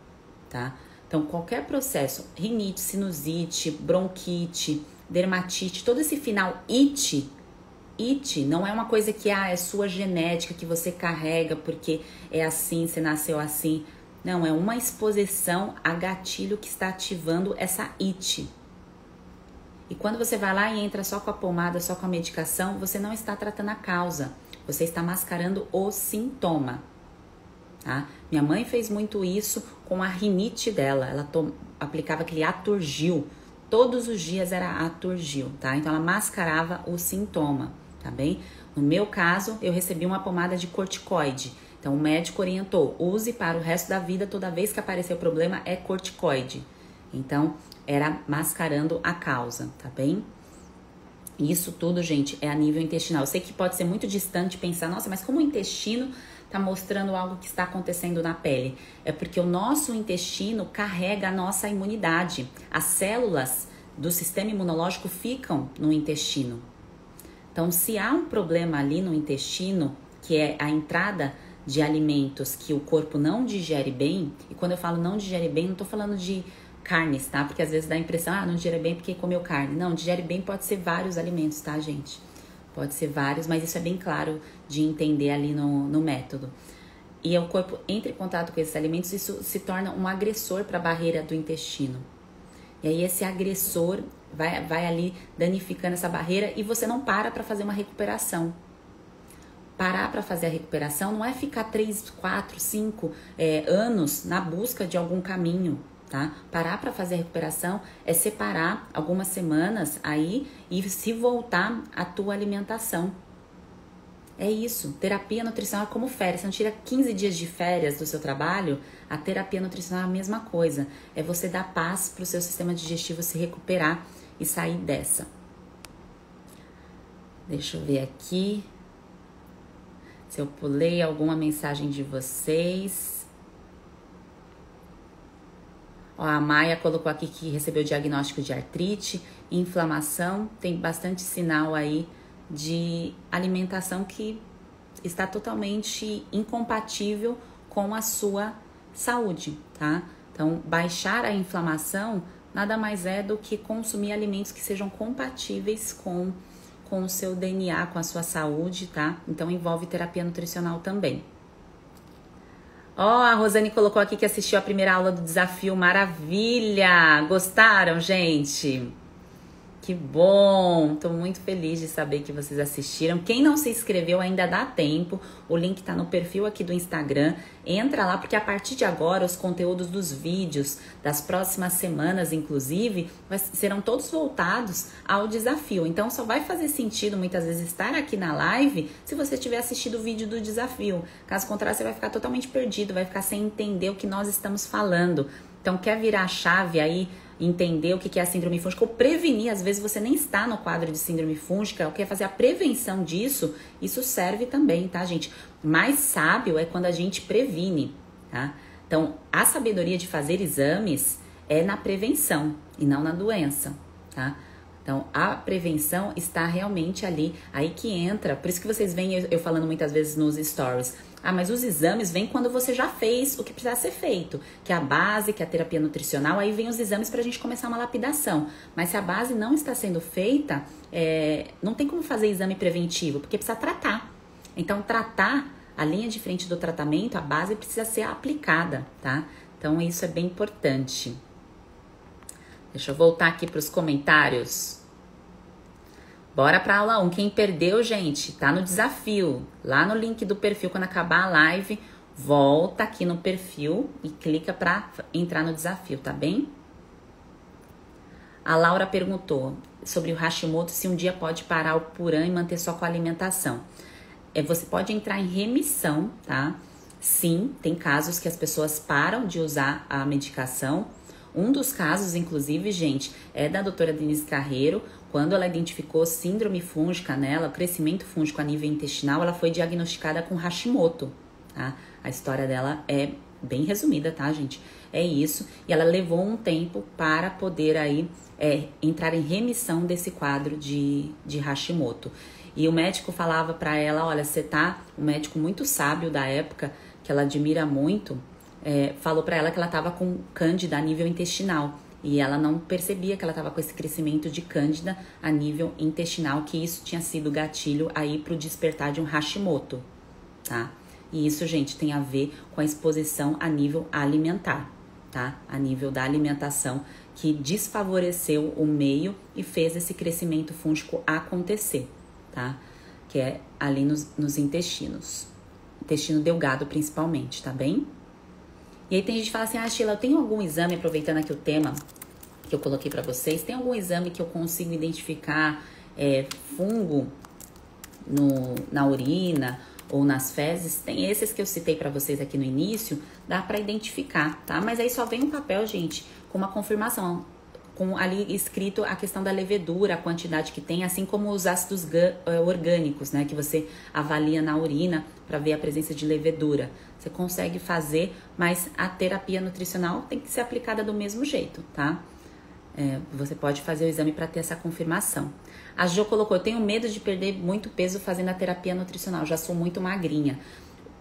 tá? Então, qualquer processo, rinite, sinusite, bronquite, dermatite, todo esse final it não é uma coisa que é sua genética, que você carrega porque é assim, você nasceu assim. Não, é uma exposição a gatilho que está ativando essa it. E quando você vai lá e entra só com a pomada, só com a medicação, você não está tratando a causa. Você está mascarando o sintoma. Tá? Minha mãe fez muito isso com a rinite dela. Ela aplicava aquele Aturgil. Todos os dias era Aturgil, tá? Então ela mascarava o sintoma. Tá bem? No meu caso, eu recebi uma pomada de corticoide. Então, o médico orientou, use para o resto da vida, toda vez que aparecer o problema, é corticoide. Então, era mascarando a causa, tá bem? Isso tudo, gente, é a nível intestinal. Eu sei que pode ser muito distante pensar, nossa, mas como o intestino tá mostrando algo que está acontecendo na pele? É porque o nosso intestino carrega a nossa imunidade. As células do sistema imunológico ficam no intestino. Então, se há um problema ali no intestino, que é a entrada de alimentos que o corpo não digere bem, e quando eu falo não digere bem, não tô falando de carnes, tá? Porque às vezes dá a impressão, não digere bem porque comeu carne. Não, digere bem pode ser vários alimentos, tá, gente? Pode ser vários, mas isso é bem claro de entender ali no método. E o corpo entra em contato com esses alimentos, isso se torna um agressor para a barreira do intestino. E aí esse agressor vai ali danificando essa barreira e você não para fazer uma recuperação. Parar para fazer a recuperação não é ficar 3, 4, 5 anos na busca de algum caminho, tá? Parar para fazer a recuperação é separar algumas semanas aí e se voltar à tua alimentação. É isso, terapia nutricional é como férias. Você não tira 15 dias de férias do seu trabalho, a terapia nutricional é a mesma coisa. É você dar paz para o seu sistema digestivo se recuperar e sair dessa. Deixa eu ver aqui se eu pulei alguma mensagem de vocês. Ó, a Maia colocou aqui que recebeu diagnóstico de artrite, inflamação, tem bastante sinal aí de alimentação que está totalmente incompatível com a sua saúde, tá? Então, baixar a inflamação nada mais é do que consumir alimentos que sejam compatíveis com o seu DNA, com a sua saúde, tá? Então, envolve terapia nutricional também. Ó, a Rosane colocou aqui que assistiu a primeira aula do desafio. Maravilha! Gostaram, gente? Que bom! Tô muito feliz de saber que vocês assistiram. Quem não se inscreveu ainda dá tempo. O link tá no perfil aqui do Instagram. Entra lá, porque a partir de agora os conteúdos dos vídeos das próximas semanas, inclusive, serão todos voltados ao desafio. Então só vai fazer sentido muitas vezes estar aqui na live se você tiver assistido o vídeo do desafio. Caso contrário, você vai ficar totalmente perdido, vai ficar sem entender o que nós estamos falando. Então quer virar a chave aí, entender o que é a síndrome fúngica ou prevenir, às vezes você nem está no quadro de síndrome fúngica, ou quer fazer a prevenção disso, isso serve também, tá, gente? Mais sábio é quando a gente previne, tá? Então, a sabedoria de fazer exames é na prevenção e não na doença, tá? Então, a prevenção está realmente ali, aí que entra, por isso que vocês veem eu falando muitas vezes nos stories, Ah, mas os exames vêm quando você já fez o que precisa ser feito, que é a base, que é a terapia nutricional, aí vem os exames pra gente começar uma lapidação. Mas se a base não está sendo feita, não tem como fazer exame preventivo, porque precisa tratar. Então, tratar, a linha de frente do tratamento, a base precisa ser aplicada, tá? Então, isso é bem importante. Deixa eu voltar aqui para os comentários. Bora para aula 1. Quem perdeu, gente, tá no desafio. Lá no link do perfil, quando acabar a live, volta aqui no perfil e clica para entrar no desafio, tá bem? A Laura perguntou sobre o Hashimoto, se um dia pode parar o Puran e manter só com a alimentação. Você pode entrar em remissão, tá? Sim, tem casos que as pessoas param de usar a medicação. Um dos casos, inclusive, gente, é da doutora Denise Carreiro. Quando ela identificou síndrome fúngica nela, crescimento fúngico a nível intestinal, ela foi diagnosticada com Hashimoto, tá? A história dela é bem resumida, tá, gente? É isso. E ela levou um tempo para poder aí entrar em remissão desse quadro de Hashimoto. E o médico falava para ela, olha, você tá, um médico muito sábio da época, que ela admira muito, falou para ela que ela estava com cândida a nível intestinal. E ela não percebia que ela estava com esse crescimento de cândida a nível intestinal, que isso tinha sido gatilho aí para o despertar de um Hashimoto, tá? E isso, gente, tem a ver com a exposição a nível alimentar, tá? A nível da alimentação, que desfavoreceu o meio e fez esse crescimento fúngico acontecer, tá? Que é ali nos intestinos. Intestino delgado, principalmente, tá bem? E aí tem gente que fala assim, ah, Sheila, eu tenho algum exame, aproveitando aqui o tema que eu coloquei pra vocês, tem algum exame que eu consigo identificar fungo na urina ou nas fezes? Tem esses que eu citei pra vocês aqui no início, dá pra identificar, tá? Mas aí só vem um papel, gente, com uma confirmação, com ali escrito a questão da levedura, a quantidade que tem, assim como os ácidos orgânicos, né, que você avalia na urina para ver a presença de levedura. Você consegue fazer, mas a terapia nutricional tem que ser aplicada do mesmo jeito, tá? Você pode fazer o exame para ter essa confirmação. A Jo colocou, eu tenho medo de perder muito peso fazendo a terapia nutricional, já sou muito magrinha.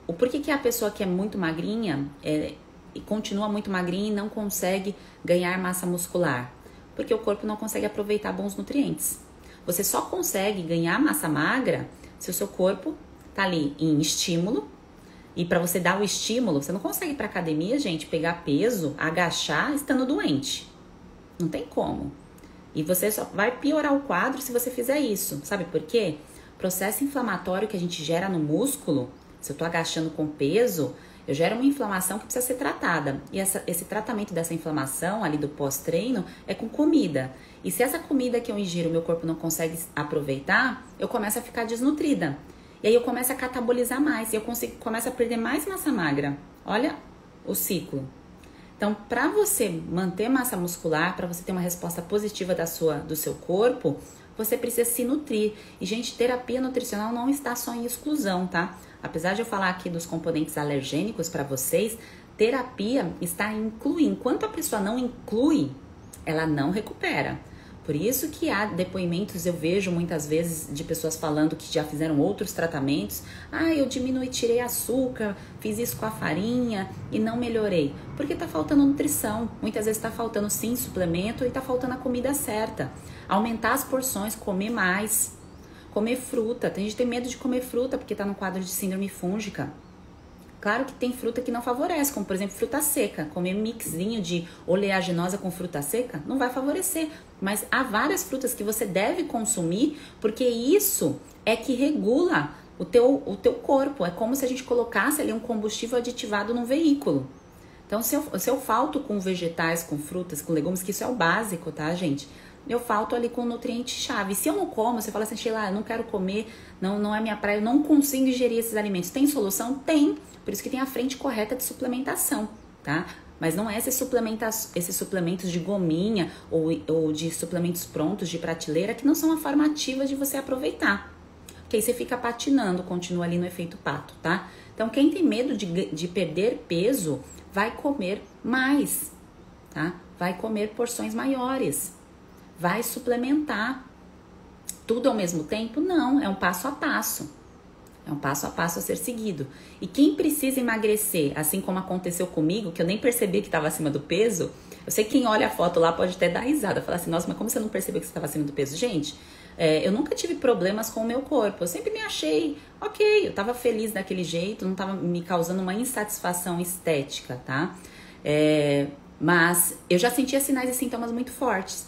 Por que a pessoa que é muito magrinha e continua muito magrinha e não consegue ganhar massa muscular? Porque o corpo não consegue aproveitar bons nutrientes. Você só consegue ganhar massa magra se o seu corpo tá ali em estímulo. E para você dar o estímulo, você não consegue ir pra academia, gente, pegar peso, agachar estando doente. Não tem como. E você só vai piorar o quadro se você fizer isso. Sabe por quê? O processo inflamatório que a gente gera no músculo, se eu tô agachando com peso, eu gero uma inflamação que precisa ser tratada. E esse tratamento dessa inflamação ali do pós-treino é com comida. E se essa comida que eu ingiro, meu corpo não consegue aproveitar, eu começo a ficar desnutrida. E aí eu começo a catabolizar mais. E eu começo a perder mais massa magra. Olha o ciclo. Então, para você manter massa muscular, para você ter uma resposta positiva do seu corpo, você precisa se nutrir. E, gente, terapia nutricional não está só em exclusão, tá? Apesar de eu falar aqui dos componentes alergênicos para vocês, terapia está incluindo. Enquanto a pessoa não inclui, ela não recupera. Por isso que há depoimentos, eu vejo muitas vezes de pessoas falando que já fizeram outros tratamentos. Ah, eu tirei açúcar, fiz isso com a farinha e não melhorei. Porque tá faltando nutrição. Muitas vezes tá faltando sim suplemento e tá faltando a comida certa. Aumentar as porções, comer mais. Comer fruta. Tem gente que tem medo de comer fruta porque tá no quadro de síndrome fúngica. Claro que tem fruta que não favorece, como por exemplo fruta seca. Comer mixinho de oleaginosa com fruta seca não vai favorecer. Mas há várias frutas que você deve consumir, porque isso é que regula o teu corpo. É como se a gente colocasse ali um combustível aditivado num veículo. Então, se eu falto com vegetais, com frutas, com legumes, que isso é o básico, tá, gente? Eu falto ali com nutriente-chave. Se eu não como, você fala assim, Sheila, eu não quero comer, não é minha praia, eu não consigo ingerir esses alimentos. Tem solução? Tem. Por isso que tem a frente correta de suplementação, tá? Mas não é esses suplementos de gominha ou de suplementos prontos de prateleira que não são a forma ativa de você aproveitar. Porque aí você fica patinando, continua ali no efeito pato, tá? Então, quem tem medo de perder peso, vai comer mais, tá? Vai comer porções maiores. Vai suplementar. Tudo ao mesmo tempo? Não, é um passo a passo. É um passo a passo a ser seguido. E quem precisa emagrecer, assim como aconteceu comigo, que eu nem percebi que estava acima do peso, eu sei que quem olha a foto lá pode até dar risada, falar assim, nossa, mas como você não percebeu que você estava acima do peso? Gente, eu nunca tive problemas com o meu corpo, eu sempre me achei ok, eu estava feliz daquele jeito, não estava me causando uma insatisfação estética, tá? Mas eu já sentia sinais e sintomas muito fortes.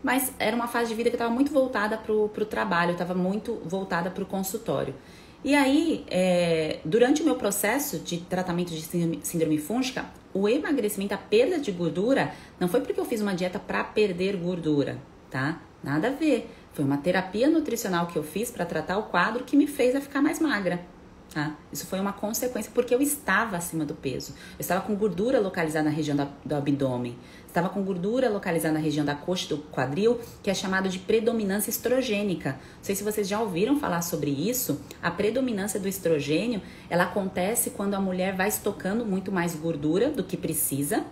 Mas era uma fase de vida que eu estava muito voltada pro trabalho, eu estava muito voltada pro consultório. E aí, durante o meu processo de tratamento de síndrome fúngica, o emagrecimento, a perda de gordura, não foi porque eu fiz uma dieta para perder gordura, tá? Nada a ver. Foi uma terapia nutricional que eu fiz para tratar o quadro que me fez a ficar mais magra. Tá? Isso foi uma consequência porque eu estava acima do peso. Eu estava com gordura localizada na região do abdômen. Estava com gordura localizada na região da coxa e do quadril, que é chamado de predominância estrogênica. Não sei se vocês já ouviram falar sobre isso. A predominância do estrogênio, ela acontece quando a mulher vai estocando muito mais gordura do que precisa,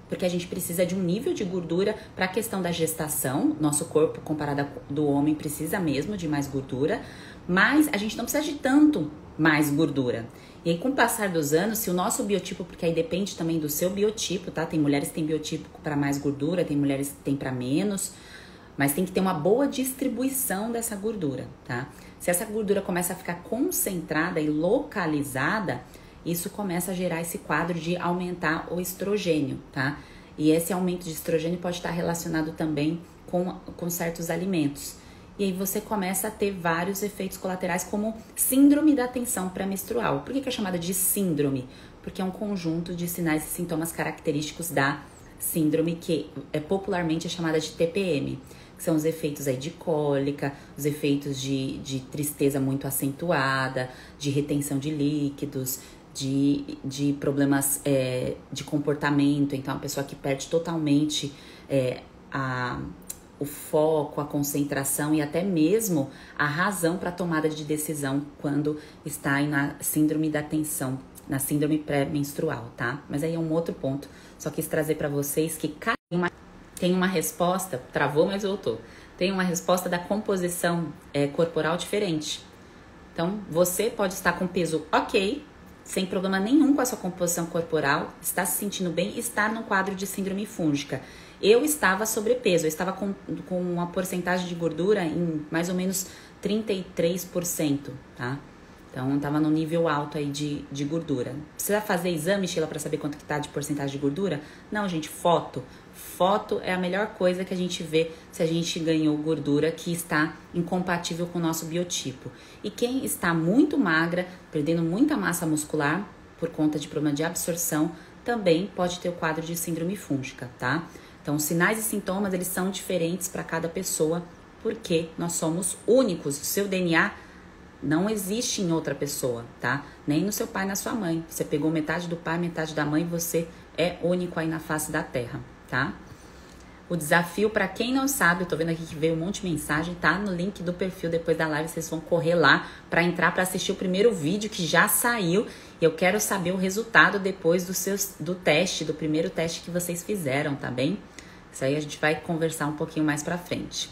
porque a gente precisa de um nível de gordura para a questão da gestação. Nosso corpo, comparado ao do homem, precisa mesmo de mais gordura, mas a gente não precisa de tanto mais gordura. E aí, com o passar dos anos, se o nosso biotipo, porque aí depende também do seu biotipo, tá? Tem mulheres que têm biotipo para mais gordura, tem mulheres que têm para menos, mas tem que ter uma boa distribuição dessa gordura, tá? Se essa gordura começa a ficar concentrada e localizada, isso começa a gerar esse quadro de aumentar o estrogênio, tá? E esse aumento de estrogênio pode estar relacionado também com certos alimentos. E aí você começa a ter vários efeitos colaterais, como síndrome da tensão pré-menstrual. Por que é chamada de síndrome? Porque é um conjunto de sinais e sintomas característicos da síndrome, que popularmente é chamada de TPM. Que são os efeitos aí de cólica, os efeitos de tristeza muito acentuada, de retenção de líquidos, de problemas de comportamento. Então, a pessoa que perde totalmente o foco, a concentração e até mesmo a razão para a tomada de decisão quando está aí na síndrome da tensão, na síndrome pré-menstrual, tá? Mas aí é um outro ponto. Só quis trazer para vocês que tem uma resposta, travou, mas voltou. Tem uma resposta da composição corporal diferente. Então, você pode estar com peso ok, sem problema nenhum com a sua composição corporal, está se sentindo bem e estar num quadro de síndrome fúngica. Eu estava sobrepeso, eu estava com uma porcentagem de gordura em mais ou menos 33%, tá? Então, estava no nível alto aí de gordura. Precisa fazer exame, Sheila, para saber quanto que tá de porcentagem de gordura? Não, gente, foto. Foto é a melhor coisa que a gente vê se a gente ganhou gordura que está incompatível com o nosso biotipo. E quem está muito magra, perdendo muita massa muscular por conta de problema de absorção, também pode ter o quadro de síndrome fúngica, tá? Então, os sinais e sintomas, eles são diferentes para cada pessoa, porque nós somos únicos. O seu DNA não existe em outra pessoa, tá? Nem no seu pai, na sua mãe. Você pegou metade do pai, metade da mãe, você é único aí na face da terra, tá? O desafio, para quem não sabe, eu tô vendo aqui que veio um monte de mensagem, tá no link do perfil depois da live, vocês vão correr lá para entrar para assistir o primeiro vídeo que já saiu. E eu quero saber o resultado depois do teste, do primeiro teste que vocês fizeram, tá bem? Isso aí a gente vai conversar um pouquinho mais pra frente.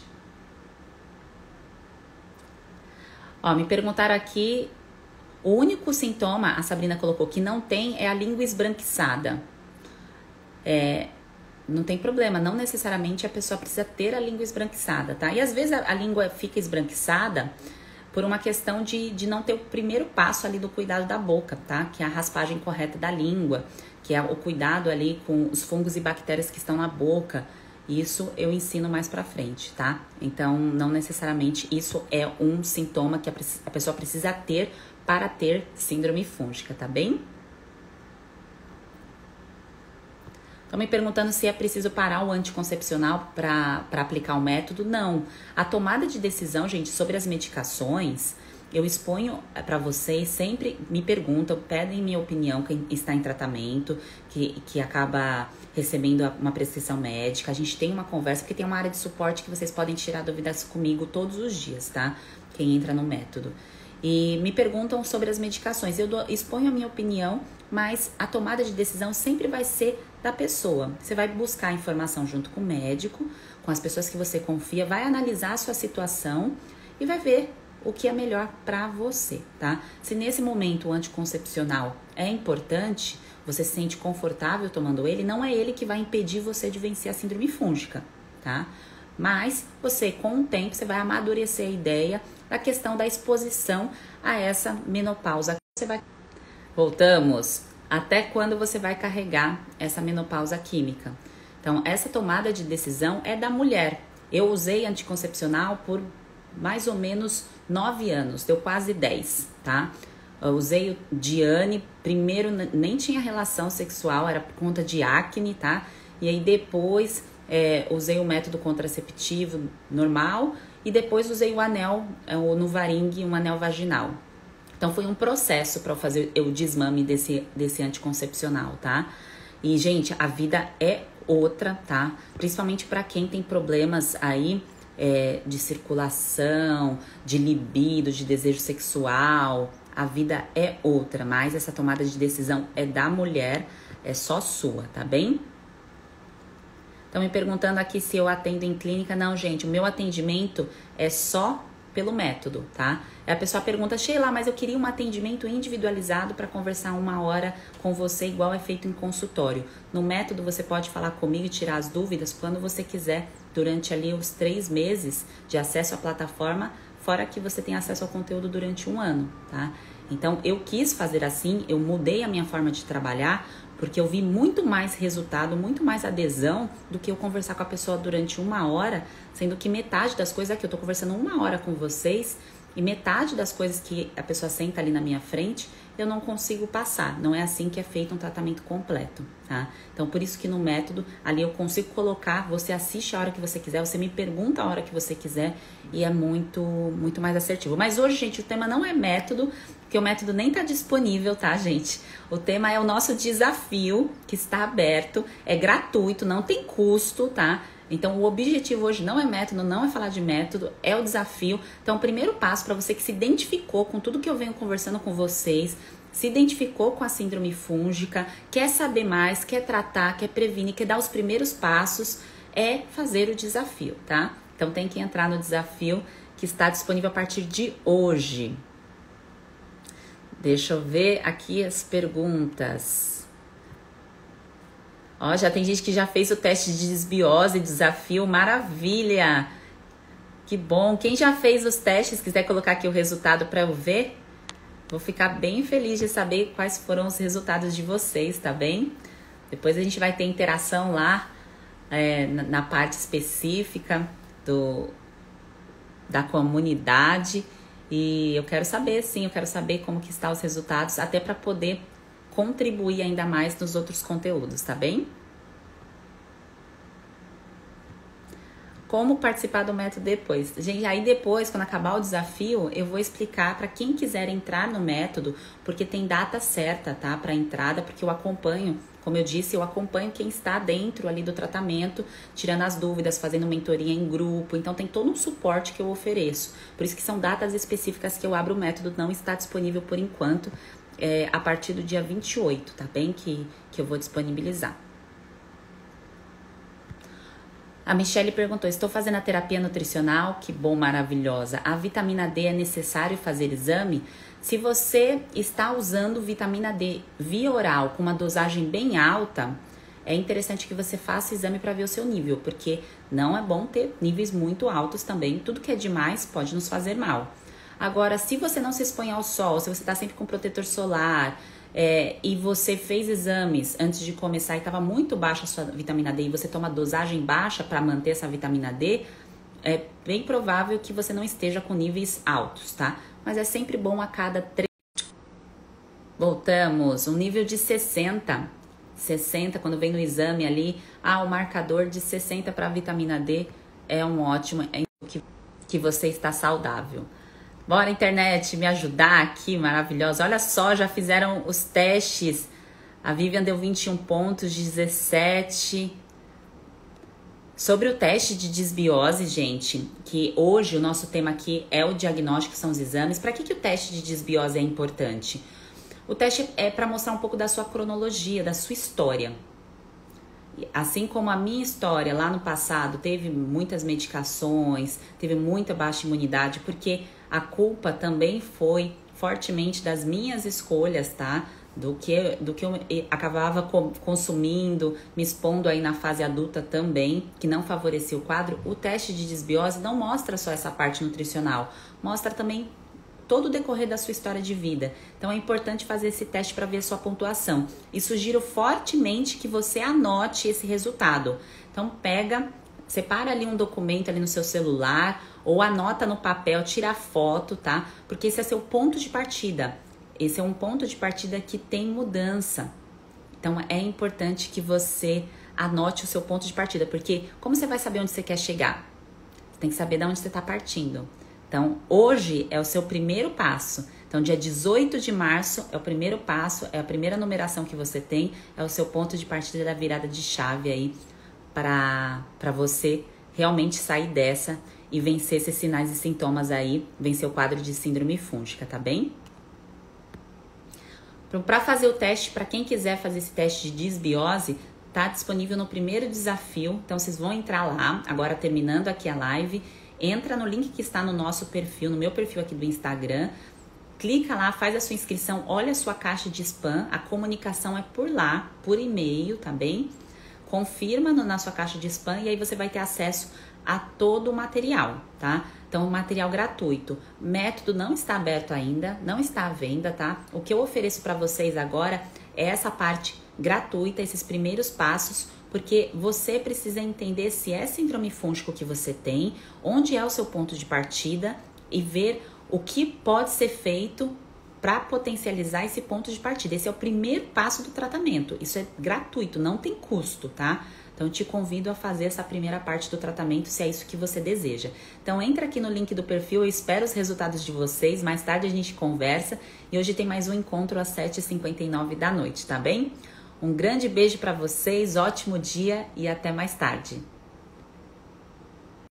Ó, me perguntaram aqui, o único sintoma, a Sabrina colocou, que não tem é a língua esbranquiçada. Não tem problema, não necessariamente a pessoa precisa ter a língua esbranquiçada, tá? E às vezes a língua fica esbranquiçada por uma questão de não ter o primeiro passo ali do cuidado da boca, tá? Que é a raspagem correta da língua, que é o cuidado ali com os fungos e bactérias que estão na boca. Isso eu ensino mais pra frente, tá? Então, não necessariamente isso é um sintoma que a pessoa precisa ter para ter síndrome fúngica, tá bem? Estão me perguntando se é preciso parar o anticoncepcional para aplicar o método. Não. A tomada de decisão, gente, sobre as medicações, eu exponho para vocês, sempre me perguntam, pedem minha opinião, quem está em tratamento, que acaba recebendo uma prescrição médica. A gente tem uma conversa, porque tem uma área de suporte que vocês podem tirar dúvidas comigo todos os dias, tá? Quem entra no método. E me perguntam sobre as medicações. Eu exponho a minha opinião, mas a tomada de decisão sempre vai ser da pessoa. Você vai buscar informação junto com o médico, com as pessoas que você confia, vai analisar a sua situação e vai ver o que é melhor para você, tá? Se nesse momento o anticoncepcional é importante, você se sente confortável tomando ele, não é ele que vai impedir você de vencer a síndrome fúngica, tá? Mas você, com o tempo, você vai amadurecer a ideia da questão da exposição a essa menopausa. Voltamos. Até quando você vai carregar essa menopausa química? Então, essa tomada de decisão é da mulher. Eu usei anticoncepcional por mais ou menos 9 anos, deu quase 10, tá? Eu usei o Diane, primeiro nem tinha relação sexual, era por conta de acne, tá? E aí depois usei o método contraceptivo normal e depois usei o anel, o Nuvaring, um anel vaginal. Então foi um processo para fazer o desmame desse anticoncepcional, tá? E, gente, a vida é outra, tá? Principalmente para quem tem problemas aí de circulação, de libido, de desejo sexual. A vida é outra, mas essa tomada de decisão é da mulher, é só sua, tá bem? Estão me perguntando aqui se eu atendo em clínica. Não, gente, o meu atendimento é só pelo método, tá? A pessoa pergunta, Sheila, mas eu queria um atendimento individualizado para conversar 1 hora com você, igual é feito em consultório. No método você pode falar comigo e tirar as dúvidas quando você quiser, durante ali os 3 meses de acesso à plataforma, fora que você tem acesso ao conteúdo durante 1 ano, tá? Então, eu quis fazer assim, eu mudei a minha forma de trabalhar, porque eu vi muito mais resultado, muito mais adesão do que eu conversar com a pessoa durante 1 hora, sendo que metade das coisas aqui, eu tô conversando 1 hora com vocês, e metade das coisas que a pessoa senta ali na minha frente, eu não consigo passar. Não é assim que é feito um tratamento completo, tá? Então, por isso que no método, ali eu consigo colocar, você assiste a hora que você quiser, você me pergunta a hora que você quiser, e é muito mais assertivo. Mas hoje, gente, o tema não é método, porque o método nem tá disponível, tá, gente? O tema é o nosso desafio, que está aberto, é gratuito, não tem custo, tá? Então, o objetivo hoje não é método, não é falar de método, é o desafio. Então, o primeiro passo para você que se identificou com tudo que eu venho conversando com vocês, se identificou com a síndrome fúngica, quer saber mais, quer tratar, quer prevenir, quer dar os primeiros passos, é fazer o desafio, tá? Então, tem que entrar no desafio que está disponível a partir de hoje. Deixa eu ver aqui as perguntas. Ó, já tem gente que já fez o teste de desbiose, desafio, maravilha! Que bom! Quem já fez os testes, quiser colocar aqui o resultado para eu ver, vou ficar bem feliz de saber quais foram os resultados de vocês, tá bem? Depois a gente vai ter interação lá na parte específica da comunidade e eu quero saber, sim, eu quero saber como que estão os resultados, até para poder contribuir ainda mais nos outros conteúdos, tá bem? Como participar do método depois? Gente, aí depois, quando acabar o desafio, eu vou explicar para quem quiser entrar no método, porque tem data certa, tá? Para entrada, porque eu acompanho, como eu disse, eu acompanho quem está dentro ali do tratamento, tirando as dúvidas, fazendo mentoria em grupo, então tem todo um suporte que eu ofereço. Por isso que são datas específicas que eu abro o método, não está disponível por enquanto, a partir do dia 28, tá bem? Que eu vou disponibilizar. A Michelle perguntou, estou fazendo a terapia nutricional, que bom, maravilhosa. A vitamina D é necessário fazer exame? Se você está usando vitamina D via oral com uma dosagem bem alta, é interessante que você faça exame para ver o seu nível, porque não é bom ter níveis muito altos também. Tudo que é demais pode nos fazer mal. Agora, se você não se expõe ao sol, se você está sempre com protetor solar e você fez exames antes de começar e estava muito baixa a sua vitamina D e você toma dosagem baixa para manter essa vitamina D, é bem provável que você não esteja com níveis altos, tá? Mas é sempre bom a cada 3... Voltamos, um nível de 60, quando vem no exame ali, o marcador de 60 para a vitamina D é um ótimo, que você está saudável. Bora, internet, me ajudar aqui, maravilhosa. Olha só, já fizeram os testes. A Vivian deu 21 pontos, 17. Sobre o teste de desbiose, gente, que hoje o nosso tema aqui é o diagnóstico, são os exames. Para que o teste de desbiose é importante? O teste é para mostrar um pouco da sua cronologia, da sua história. Assim como a minha história lá no passado teve muitas medicações, teve muita baixa imunidade, porque a culpa também foi fortemente das minhas escolhas, tá? Do que eu acabava consumindo, me expondo aí na fase adulta também, que não favorecia o quadro. O teste de desbiose não mostra só essa parte nutricional, mostra também todo o decorrer da sua história de vida. Então é importante fazer esse teste para ver a sua pontuação. E sugiro fortemente que você anote esse resultado. Então separa ali um documento ali no seu celular ou anota no papel, tira foto, tá? Porque esse é seu ponto de partida. Esse é um ponto de partida que tem mudança. Então é importante que você anote o seu ponto de partida, porque como você vai saber onde você quer chegar? Você tem que saber de onde você está partindo. Então, hoje é o seu primeiro passo. Então, dia 18 de março é o primeiro passo, é a primeira numeração que você tem, é o seu ponto de partida da virada de chave aí para você realmente sair dessa e vencer esses sinais e sintomas aí, vencer o quadro de síndrome fúngica, tá bem? Para fazer o teste, para quem quiser fazer esse teste de desbiose, tá disponível no primeiro desafio. Então, vocês vão entrar lá, agora terminando aqui a live, entra no link que está no nosso perfil, no meu perfil aqui do Instagram, clica lá, faz a sua inscrição, olha a sua caixa de spam, a comunicação é por lá, por e-mail, tá bem? Confirma na sua caixa de spam e aí você vai ter acesso a todo o material, tá? Então, material gratuito. Método não está aberto ainda, não está à venda, tá? O que eu ofereço para vocês agora é essa parte gratuita, esses primeiros passos, porque você precisa entender se é síndrome fúngico que você tem, onde é o seu ponto de partida e ver o que pode ser feito para potencializar esse ponto de partida. Esse é o primeiro passo do tratamento. Isso é gratuito, não tem custo, tá? Então, te convido a fazer essa primeira parte do tratamento, se é isso que você deseja. Então, entra aqui no link do perfil, eu espero os resultados de vocês. Mais tarde a gente conversa e hoje tem mais um encontro às 7h59 da noite, tá bem? Um grande beijo para vocês, ótimo dia e até mais tarde.